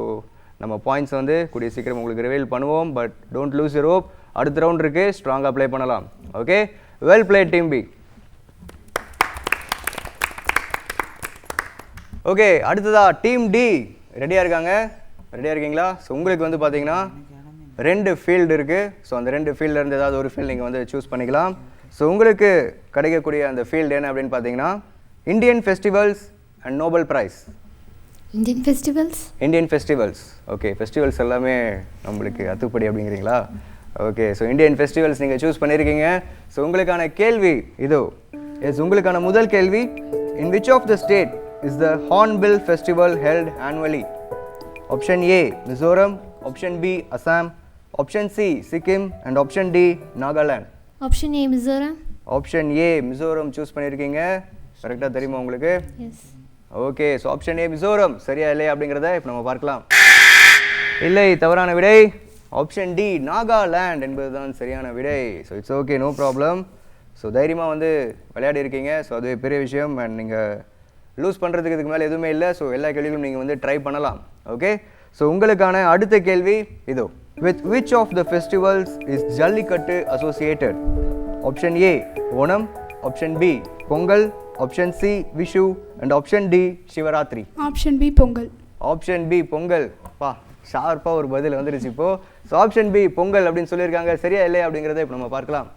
நம்ம பாயிண்ட்ஸ் வந்து கூடிய சீக்கிரம் உங்களுக்கு ரிவீல் பண்ணுவோம். But don't lose your hope. அடுத்த ரவுண்ட் இருக்குது, ஸ்ட்ராங்காக ப்ளே பண்ணலாம். Okay, well played team B. Okay, அடுத்ததா டீம் டி ரெடியாக இருக்காங்க. ரெடியாக இருக்கீங்களா? ஸோ உங்களுக்கு வந்து பார்த்தீங்கன்னா 2 ஃபீல்டு இருக்குது. ஸோ அந்த 2 ஃபீல்டில் ஏதாவது ஒரு ஃபீல்டு நீங்கள் வந்து சூஸ் பண்ணிக்கலாம். ஸோ உங்களுக்கு கிடைக்கக்கூடிய அந்த ஃபீல்டு என்ன அப்படின்னு பார்த்தீங்கன்னா Indian festivals and Nobel prize. Indian festivals. Indian festivals. Okay, festivals எல்லாமே நம்மளுக்கு அத்துப்படி அப்படிங்கிறீங்களா? ஓகே, ஸோ இந்தியன் ஃபெஸ்டிவல்ஸ் நீங்கள் சூஸ் பண்ணியிருக்கீங்க. ஸோ உங்களுக்கான கேள்வி இதோ. எஸ், உங்களுக்கான முதல் கேள்வி, in which of the state is the hornbill festival held annually? Option A Mizoram, option B Assam, option C Sikkim and option D Nagaland. Option A Mizoram. Option A Mizoram choose பண்ணியிருக்கீங்க. கரெக்டாக தெரியுமா உங்களுக்கு? S. Okay, so option A Mizoram சரியா இல்லையா அப்படிங்கிறத இப்போ நம்ம பார்க்கலாம். இல்லை, தவறான விடை. ஆப்ஷன் டி நாகாலாந்து என்பது தான் சரியான விடை. So it's okay, no problem. So தைரியமாக வந்து விளையாடி இருக்கீங்க. ஸோ அது பெரிய விஷயம். அண்ட் நீங்கள் லூஸ் பண்ணுறதுக்கு இதுக்கு மேலே எதுவுமே இல்லை. ஸோ எல்லா கேள்விகளும் நீங்கள் வந்து ட்ரை பண்ணலாம். ஓகே, ஸோ உங்களுக்கான அடுத்த கேள்வி இதோ. With which of the festivals is Jallikattu associated? Option A Onam, option B Pongal, option C Vishu and option D Shivaratri. Option B Pongal. Option B Pongal. பா, ஷார்ப்பாக ஒரு பதில் வந்துருச்சு இப்போ. ஸோ ஆப்ஷன் பி பொங்கல் அப்படின்னு சொல்லியிருக்காங்க. சரியா இல்லையா அப்படிங்கிறத இப்போ நம்ம பார்க்கலாம்.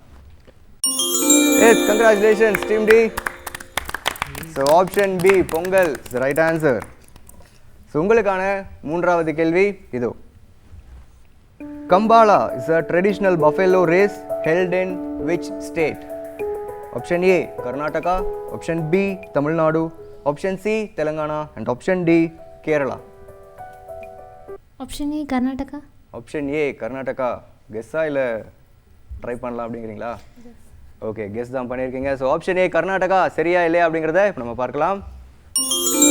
Yes, congratulations team D. So option B Pongal is the right answer. So உங்களுக்கான மூன்றாவது கேள்வி இதோ. Kambala is a traditional buffalo race held in which state? Option A Karnataka, option B Tamil Nadu, option C Telangana and option D Kerala. Option A Karnataka. Option A Karnataka. கெஸ்ஸா இல்லை ட்ரை பண்ணலாம் அப்படிங்கிறீங்களா? ஓகே, கெஸ் தான் பண்ணியிருக்கீங்க. ஸோ ஆப்ஷன் ஏ கர்நாடகா சரியா இல்லையா அப்படிங்கிறத இப்போ நம்ம பார்க்கலாம்.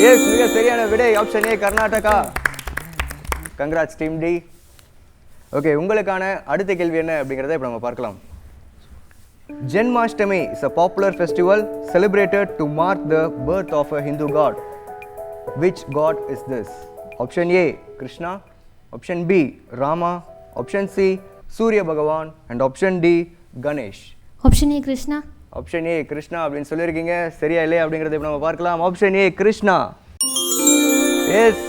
எஸ், மிக சரியான விடை. Option A Karnataka. Congrats team D. Okay, உங்களுக்கான அடுத்த கேள்வி என்ன அப்படிங்கிறத இப்போ நம்ம பார்க்கலாம். Janmashtami is a popular festival celebrated to mark the birth of a Hindu god. Which god is this? Option A Krishna, option B Rama, option C Surya Bhagavan and option D Ganesh. Option A Krishna. Option A Krishna அப்படின்னு சொல்லியிருக்கீங்க. சரியா இல்லையா அப்படிங்கிறத இப்போ நம்ம பார்க்கலாம். Option A Krishna. Yes,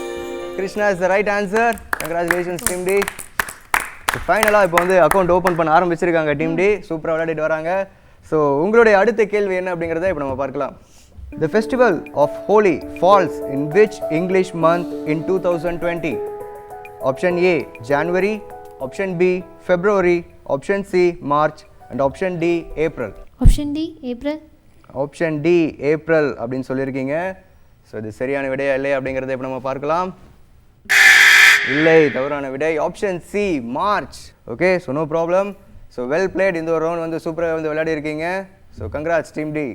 Krishna is the right answer. Congratulations team D. ஃபைனலாக இப்போ வந்து அக்கௌண்ட் ஓப்பன் பண்ண ஆரம்பிச்சிருக்காங்க டீம் டி. சூப்பராக விளையாடிட்டு வராங்க. ஸோ உங்களுடைய அடுத்த கேள்வி என்ன அப்படிங்கிறத இப்போ நம்ம பார்க்கலாம். The festival of Holi falls in which English month in 2020? Option A January, option B February, option C March and option D April. Option D April. Option D April அப்படின்னு சொல்லியிருக்கீங்க. ஸோ இது சரியான விடையா இல்லை அப்படிங்கிறத இப்போ நம்ம பார்க்கலாம். இல்லை, தவறான விடை. Option C March. Okay, so no problem. So well played. இந்த ஒரு ரவுண்ட் வந்து சூப்பராக வந்து விளையாடி இருக்கீங்க. So congrats team D.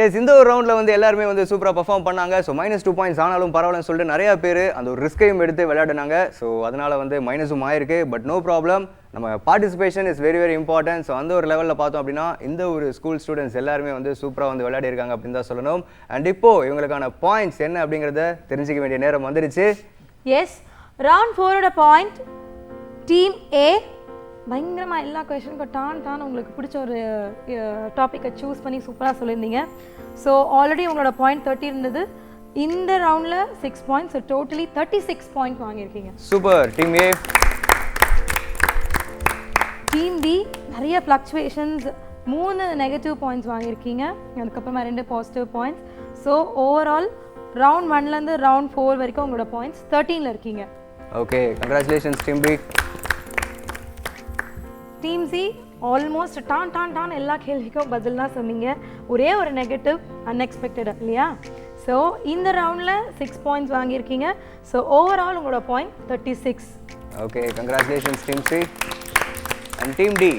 Yes, இந்த ஒரு ரவுண்டில் வந்து எல்லாருமே வந்து சூப்பராக பர்ஃபார்ம் பண்ணாங்க. ஸோ -2 பாயிண்ட்ஸ் ஆனாலும் பரவாயில்லன்னு சொல்லிட்டு நிறையா பேர் அந்த ஒரு ரிஸ்கையும் எடுத்து விளையாடினாங்க. ஸோ அதனால் வந்து மைனஸும் ஆயிருக்கு. But no problem. நம்ம participation is very very important. So அந்த ஒரு லெவலில் பார்த்தோம் அப்படின்னா இந்த ஒரு ஸ்கூல் ஸ்டூடெண்ட்ஸ் எல்லாருமே வந்து சூப்பராக வந்து விளையாடி இருக்காங்க அப்படின்னு தான் சொல்லணும். அண்ட் இப்போது இவங்களுக்கான பாயிண்ட்ஸ் என்ன அப்படிங்கிறத தெரிஞ்சிக்க வேண்டிய நேரம் வந்துருச்சு. எஸ், ரவுண்ட் 4ஓட பாயிண்ட் டீம் ஏ பயங்கரமாக எல்லா கொஷனுக்கும் டான் உங்களுக்கு பிடிச்ச ஒரு டாப்பிக்கை சூஸ் பண்ணி சூப்பராக சொல்லியிருந்தீங்க. ஸோ ஆல்ரெடி உங்களோட பாயிண்ட் 30 இருந்தது. இந்த ரவுண்டில் 6 பாயிண்ட்ஸ், ஸோ டோட்டலி 36 பாயிண்ட் வாங்கியிருக்கீங்க. Super team A. Team B நிறைய ஃப்ளக்சுவேஷன்ஸ், 3 நெகட்டிவ் பாயிண்ட்ஸ் வாங்கியிருக்கீங்க. அதுக்கப்புறமா 2 positive points. So overall round 1லேருந்து ரவுண்ட் 4 வரைக்கும் உங்களோட பாயிண்ட்ஸ் 13ல் இருக்கீங்க. Okay, congratulations team B. Team C almost done எல்லா கேள்விக்கும் பதிலாக சொன்னீங்க. ஒரே ஒரு நெகட்டிவ் அன்எக்ஸ்பெக்டட் இல்லையா? ஸோ இந்த ரவுண்டில் 6 பாயிண்ட்ஸ் வாங்கியிருக்கீங்க. ஸோ ஓவரால் உங்களோட point 36. Okay, congratulations team C. And team D.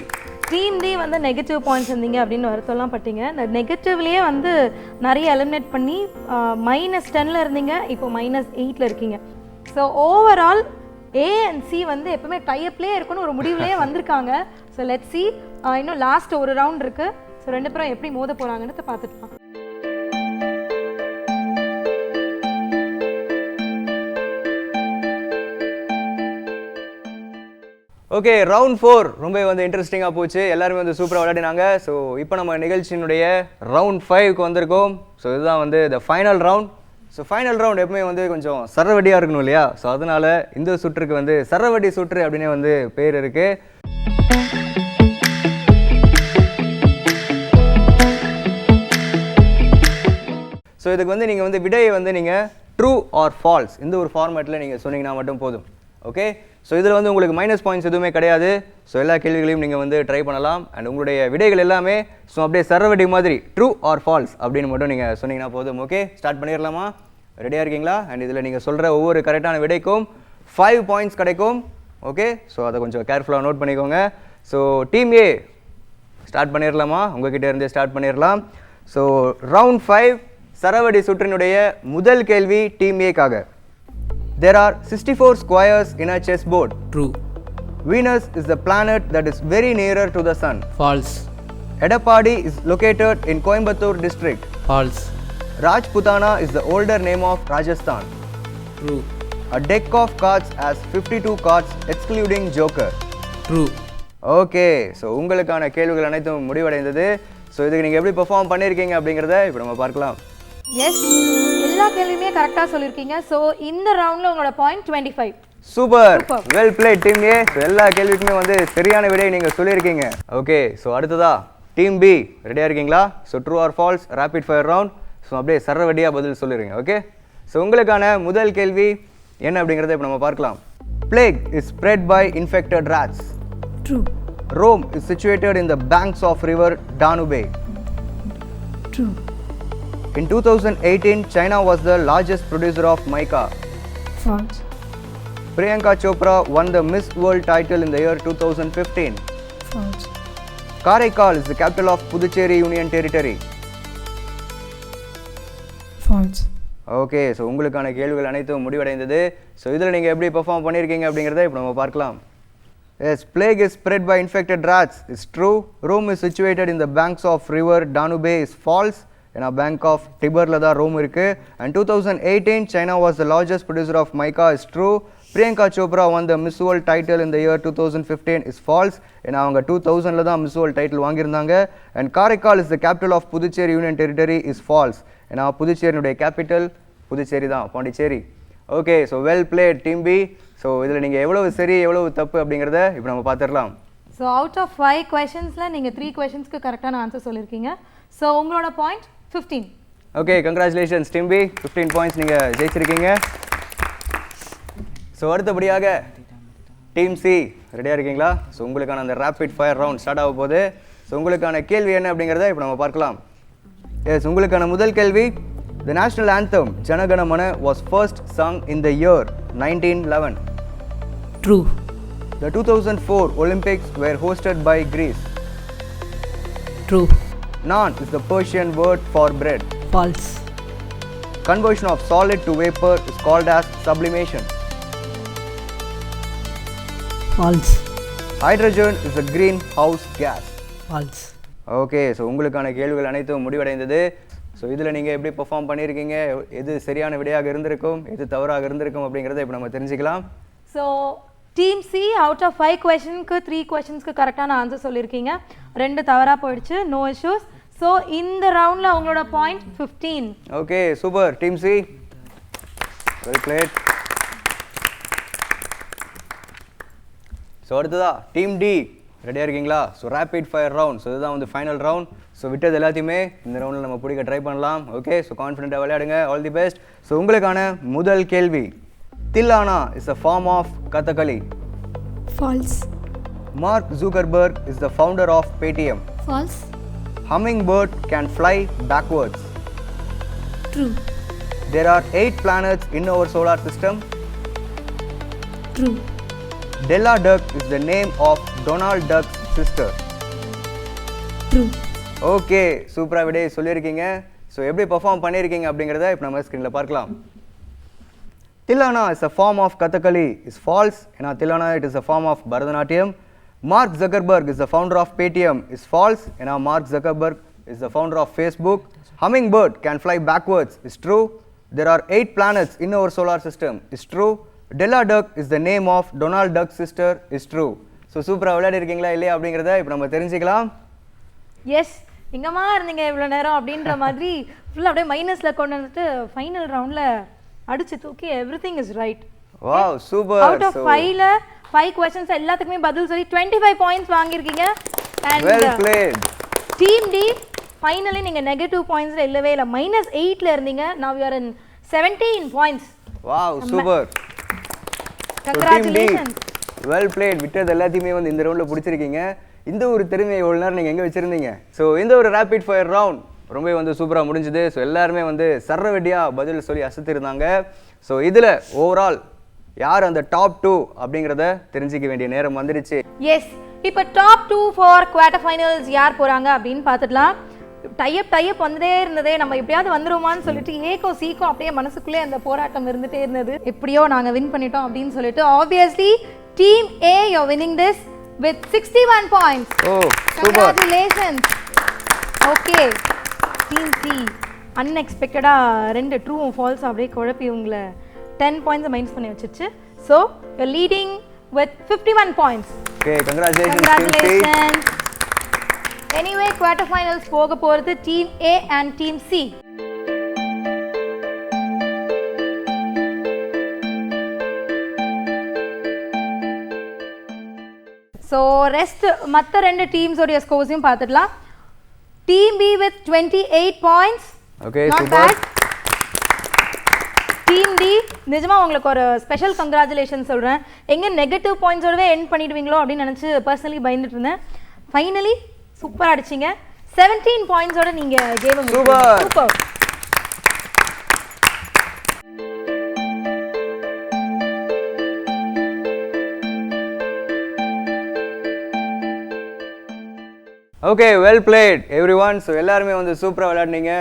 Team D வந்து நெகட்டிவ் பாயிண்ட்ஸ் இருந்தீங்க அப்படின்னு வருத்தம்லாம் பட்டீங்க. இந்த நெகட்டிவ்லேயே வந்து நிறைய எலிமினேட் பண்ணி -10ல் இருந்தீங்க. இப்போ -8ல் இருக்கீங்க. So overall A and C வந்து எப்பவுமே டைப்லேயே இருக்குன்னு ஒரு முடிவுலேயே வந்திருக்காங்க. So let see. இன்னும் லாஸ்ட் ஒரு ரவுண்ட் இருக்கு. ஸோ 2 பேரும் எப்படி மோத போறாங்கன்னு பார்த்துக்கலாம். ஓகே, ரவுண்ட் 4 ரொம்ப வந்து இன்ட்ரெஸ்டிங்காக போச்சு. எல்லாருமே வந்து சூப்பராக விளையாடினாங்க. ஸோ இப்போ நம்ம நிகழ்ச்சியினுடைய ரவுண்ட் 5க்கு வந்திருக்கோம். ஸோ இதுதான் வந்து the final round. So final round எப்பவுமே வந்து கொஞ்சம் சரவடியாக இருக்கணும் இல்லையா? ஸோ அதனால இந்த சுற்றுக்கு வந்து சரவடி சுற்று அப்படின்னே வந்து பேர் இருக்கு. ஸோ இதுக்கு வந்து நீங்கள் வந்து விடையை வந்து நீங்கள் ட்ரூ ஆர் ஃபால்ஸ் இந்த ஒரு ஃபார்மேட்டில் நீங்கள் சொன்னீங்கன்னா மட்டும் போதும். ஓகே, ஸோ இதில் வந்து உங்களுக்கு மைனஸ் பாயிண்ட்ஸ் எதுவுமே கிடையாது. ஸோ எல்லா கேள்விகளையும் நீங்கள் வந்து ட்ரை பண்ணலாம். அண்ட் உங்களுடைய விடைகள் எல்லாமே ஸோ அப்படியே சரவடி மாதிரி ட்ரூ ஆர் ஃபால்ஸ் அப்படின்னு மட்டும் நீங்கள் சொன்னீங்கன்னா போதும். ஓகே, ஸ்டார்ட் பண்ணிடலாமா? ரெடியாக இருக்கீங்களா? அண்ட் இதில் நீங்கள் சொல்கிற ஒவ்வொரு கரெக்டான விடைக்கும் 5 பாயிண்ட்ஸ் கிடைக்கும். ஓகே, ஸோ அதை கொஞ்சம் கேர்ஃபுல்லாக நோட் பண்ணிக்கோங்க. ஸோ டீம் ஏ ஸ்டார்ட் பண்ணிடலாமா? உங்ககிட்ட இருந்தே ஸ்டார்ட் பண்ணிடலாம். ஸோ ரவுண்ட் 5 சரவடி சுற்றினுடைய முதல் கேள்வி team ஏக்காக. There are 64 squares in a chessboard. True. Venus is the planet that is very nearer to the sun. False. Edappadi is located in Coimbatore district. False. Rajputana is the older name of Rajasthan. True. A deck of cards has 52 cards excluding joker. True. Okay, so உங்களுக்கான கேள்விகள் அனைத்தும் முடிவடைந்தது. ஸோ இதுக்கு நீங்கள் எப்படி பெர்ஃபார்ம் பண்ணியிருக்கீங்க அப்படிங்கிறத இப்போ நம்ம பார்க்கலாம். எஸ், எல்லா கேள்வியுமே கரெக்டாக சொல்லியிருக்கீங்க. ஸோ இந்த ரவுண்டில் உங்களோட point 25. Super, well played team A. So எல்லா கேள்விக்குமே வந்து சரியான விடையை நீங்கள் சொல்லியிருக்கீங்க. ஓகே, ஸோ அடுத்ததா டீம் பி ரெடியாக இருக்கீங்களா? So true or false rapid fire round. So அப்படியே சரவடியாக பதில் சொல்லிடுங்க. ஓகே, ஸோ உங்களுக்கான முதல் கேள்வி என்ன அப்படிங்கிறத இப்போ நம்ம பார்க்கலாம். Plague is spread by infected rats. True. Rome is situated in the banks of river Danube. True. In 2018, China was the largest producer of mica. False. Priyanka Chopra won the Miss World title in the year 2015. False. Karaikal is the capital of Puducherry Union Territory. False. Okay, so உங்களுக்கான கேள்விகள் அனைத்தும் முடிவடைந்தது. ஸோ இதில் நீங்கள் எப்படி பெர்ஃபார்ம் பண்ணியிருக்கீங்க அப்படிங்கிறத இப்போ நம்ம பார்க்கலாம். Yes, plague is spread by infected rats is true. Rome is situated in the banks of river Danube is false. ஏன்னா பேங்க் ஆஃப் டிபரில் தான் ரோம் இருக்குது. And 2018 China was the largest producer of mica is true. Priyanka Chopra won the Miss World title in the year 2015 is false. ஏன்னா அவங்க 2000ல் தான் மிஸ் வேர்ல்ட் டைட்டில் வாங்கியிருந்தாங்க. And Karaikal is the capital of Puducherry union territory is false. ஏன்னா புதுச்சேரியினுடைய கேபிட்டல் புதுச்சேரி தான், Pondicherry. Okay, so well played team B. So இதில் நீங்கள் எவ்வளவு சரி எவ்வளவு தப்பு அப்படிங்கிறத இப்போ நம்ம பார்த்துடலாம். ஸோ அவுட் ஆஃப் 5 கொஷின்ஸில் நீங்கள் 3 கொஷின்ஸ்க்கு கரெக்டான ஆன்சர் சொல்லியிருக்கீங்க. ஸோ உங்களோட point 15. Okay, congratulations team B, 15 points நீங்கள் ஜெயிச்சிருக்கீங்க. ஸோ அடுத்தபடியாக டீம் சி ரெடியாக இருக்கீங்களா? ஸோ உங்களுக்கான அந்த ரேபிட் ஃபயர் ரவுண்ட் ஸ்டார்ட் ஆக போகுது. ஸோ உங்களுக்கான கேள்வி என்ன அப்படிங்கிறத இப்போ நம்ம பார்க்கலாம். எஸ், உங்களுக்கான முதல் கேள்வி. The national anthem Jana Mana was first sung in the year 1911. True. The 2004 Olympics were hosted by Greece. True. Naan is the Persian word for bread. False. Conversion of solid to vapor is called as sublimation. False. Hydrogen is a greenhouse gas. False. Okay, so உங்களுக்கான கேள்விகள் அனைத்தும் முடிவடைந்தது. ஸோ இதில் நீங்கள் எப்படி பெர்ஃபார்ம் பண்ணியிருக்கீங்க, எது சரியான விடையாக இருந்திருக்கும், எது தவறாக இருந்திருக்கும் அப்படிங்கிறத இப்போ நம்ம தெரிஞ்சுக்கலாம். So team C out of 5 கொஷினுக்கு 3 கொஷின்ஸ்க்கு கரெக்டான ஆன்சர் சொல்லியிருக்கீங்க. 2 தவறாக போயிடுச்சு, நோ இஷ்யூஸ். ஸோ இந்த ரவுண்டில் உங்களோட point 15. Okay, super team C, well played. So அடுத்ததா டீம் டி ரெடியாக இருக்கீங்களா? So rapid fire round. So இதுதான் வந்து ஃபைனல் ரவுண்ட். ஸோ விட்டது எல்லாத்தையுமே இந்த ரவுண்டில் நம்ம பிடிக்க ட்ரை பண்ணலாம். ஓகே, ஸோ கான்ஃபிடென்ட்டாக விளையாடுங்க. All the best. ஸோ உங்களுக்கான முதல் கேள்வி. தில்லானா is a form of Kathakali. False. Mark Zuckerberg is the founder of Paytm. False. Hummingbird can fly backwards. True. There are 8 planets in our solar system. True. Della Duck is the name of Donald Duck's sister. True. Okay, சூப்பராக விடையை சொல்லியிருக்கீங்க. ஸோ எப்படி பெர்ஃபார்ம் பண்ணியிருக்கீங்க அப்படிங்கிறத இப்போ நம்ம ஸ்க்ரீனில் பார்க்கலாம். Thillana is a form of Kathakali is false. ஏன்னா Thillana it is a form of Bharatanatyam. Mark Zuckerberg is the founder of Paytm is false. ஏன்னா Mark Zuckerberg is the founder of Facebook. Hummingbird can fly backwards is true. There are 8 planets in our solar system is true. Della Duck is the name of Donald Duck's sister is true. So சூப்பராக விளையாடி இருக்கீங்களா இல்லையா அப்படிங்கிறத இப்போ நம்ம தெரிஞ்சுக்கலாம். எஸ், எங்கம்மா இருந்தீங்க இவ்வளோ நேரம் அப்படின்ற மாதிரி ஃபுல்லாக அப்படியே மைனஸில் கொண்டு வந்துட்டு ஃபைனல் ரவுண்டில் அடிச்சு தூக்கி everything is right. Wow super. Out of 5ல 5 क्वेश्चंस எல்லாத்துக்குமே பதில் சொல்லி 25 பாயிண்ட்ஸ் வாங்கியிருக்கீங்க. And well played. Team D finally நீங்க நெகட்டிவ் பாயிண்ட்ஸ்ல இல்லவே இல்ல, -8ல இருந்தீங்க. Now you are in 17 points. Wow super. Congratulations. Well played. விட்டது எல்லாத்தையுமே வந்து இந்த ரவுண்டில் பிடிச்சிருக்கீங்க. இந்த ஒரு திறமையை எவ்வளோ நேரம் நீங்கள் எங்கே வச்சுருந்தீங்க? ஸோ இந்த ஒரு ரேபிட் ஃபயர் ரவுண்ட் ரொம்ப வந்து சூப்பராக முடிஞ்சுது. ஸோ எல்லாருமே வந்து சர்றவெடியாக பதில் சொல்லி அசத்திருந்தாங்க. ஸோ இதில் ஓவரால் யார் அந்த டாப் 2 அப்படிங்கிறத தெரிஞ்சிக்க வேண்டிய நேரம் வந்துடுச்சு. எஸ், இப்போ டாப் 2 ஃபார் குவார்ட்டர் ஃபைனல்ஸ் யார் போகிறாங்க அப்படின்னு பார்த்துடலாம். டைப் வந்துட்டே இருந்ததே, நம்ம எப்படியாவது வந்துருமான்னு சொல்லிட்டு ஏக்கோ சீக்கோ அப்படியே மனசுக்குள்ளே அந்த போராட்டம் இருந்துகிட்டே இருந்தது. எப்படியோ நாங்கள் வின் பண்ணிட்டோம் அப்படின்னு சொல்லிட்டு obviously team A you winning this with 61 points. Oh, congratulations. Okay, team C unexpected-ஆ 2 true and false அப்படியே குழப்பி உங்களை 10 points மைனஸ் பண்ணி வச்சிருச்சு. So you're leading with 51 points. Okay, congratulations. Congratulations. Anyway, quarter finals போக போறது team A and team C. So rest மற்ற 2 டீம்ஸோடைய ஸ்கோர்ஸையும் பார்த்துடலாம். Team B with 28 points. Okay super. Team D நிஜமாக உங்களுக்கு ஒரு ஸ்பெஷல் கங்க்ராச்சுலேஷன் சொல்கிறேன். எங்கே நெகட்டிவ் பாயிண்ட்ஸோடவே எண்ட் பண்ணிடுவீங்களோ அப்படின்னு நினச்சி பர்சனலி பயந்துட்டு இருந்தேன். ஃபைனலி சூப்பராக அடிச்சிங்க. 17 பாயிண்ட்ஸோட நீங்கள் game super. Okay well played everyone. So எல்லாருமே வந்து சூப்பராக விளையாடுனீங்க.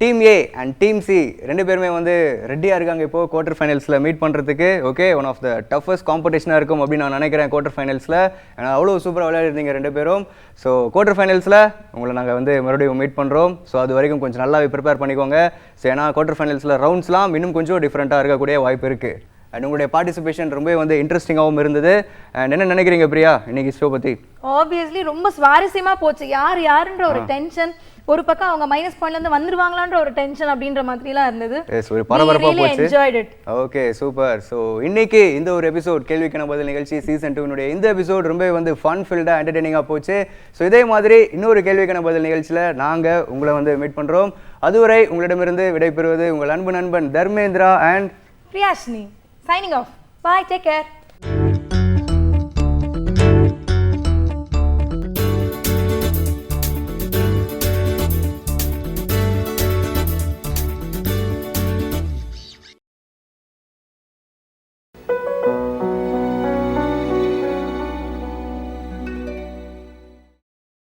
Team A and team C 2 பேருமே வந்து ரெடியாக இருக்காங்க இப்போது குவார்ட்டர் ஃபைனல்ஸில் மீட் பண்ணுறதுக்கு. ஓகே, ஒன் ஆஃப் த டஃபஸ்ட் காம்படிஷனாக இருக்கும் அப்படின்னு நான் நினைக்கிறேன் குவார்ட்டர் ஃபைனல்ஸில். ஏன்னா அவ்வளோ சூப்பராக விளையாடிருந்தீங்க 2 பேரும். ஸோ குவார்ட்டர் ஃபைனல்ஸில் உங்களை நாங்கள் வந்து மறுபடியும் மீட் பண்ணுறோம். ஸோ அது வரைக்கும் கொஞ்சம் நல்லாவே ப்ரிப்பேர் பண்ணிக்கோங்க. ஸோ ஏன்னா குவார்ட்டர் ஃபைனல்ஸில் ரவுண்ட்ஸ்லாம் இன்னும் கொஞ்சம் டிஃப்ரெண்ட்டாக இருக்கக்கூடிய வாய்ப்பு இருக்குது. அண்ட் உங்களுடைய பார்ட்டிசிபேஷன் ரொம்ப வந்து இன்ட்ரெஸ்டிங்காகவும் இருந்தது. அண்ட் என்ன நினைக்கிறீங்க பிரியா இன்னைக்கு ஷோ பற்றி? ஆப்வியஸ்லி ரொம்ப சுவாரஸ்யமாக போச்சு. யாருன்ற ஒரு டென்ஷன், ஒரு பக்கம் அவங்க மைனஸ் பாயிண்ட்லேருந்து வந்துருவாங்களான்ற ஒரு டென்ஷன் அப்படின்ற மாதிரிலாம் இருந்தது. ஒரு பரபரப்பாக போச்சு. Enjoyed it. Okay super. So இன்னைக்கு இந்த ஒரு எபிசோட் கேள்விக்கான பதில் நிகழ்ச்சி சீசன் 2 இந்த எபிசோட் ரொம்ப வந்து ஃபன் ஃபில்டாக என்டர்டெய்னிங்காக போச்சு. ஸோ இதே மாதிரி இன்னொரு கேள்விக்கான பதில் நிகழ்ச்சியில் நாங்கள் உங்களை வந்து மீட் பண்ணுறோம். அதுவரை உங்களிடமிருந்து விடைபெறுவது உங்கள் அன்பு நண்பன் Dharmendra and Priyashini. Signing off. Bye. Take care.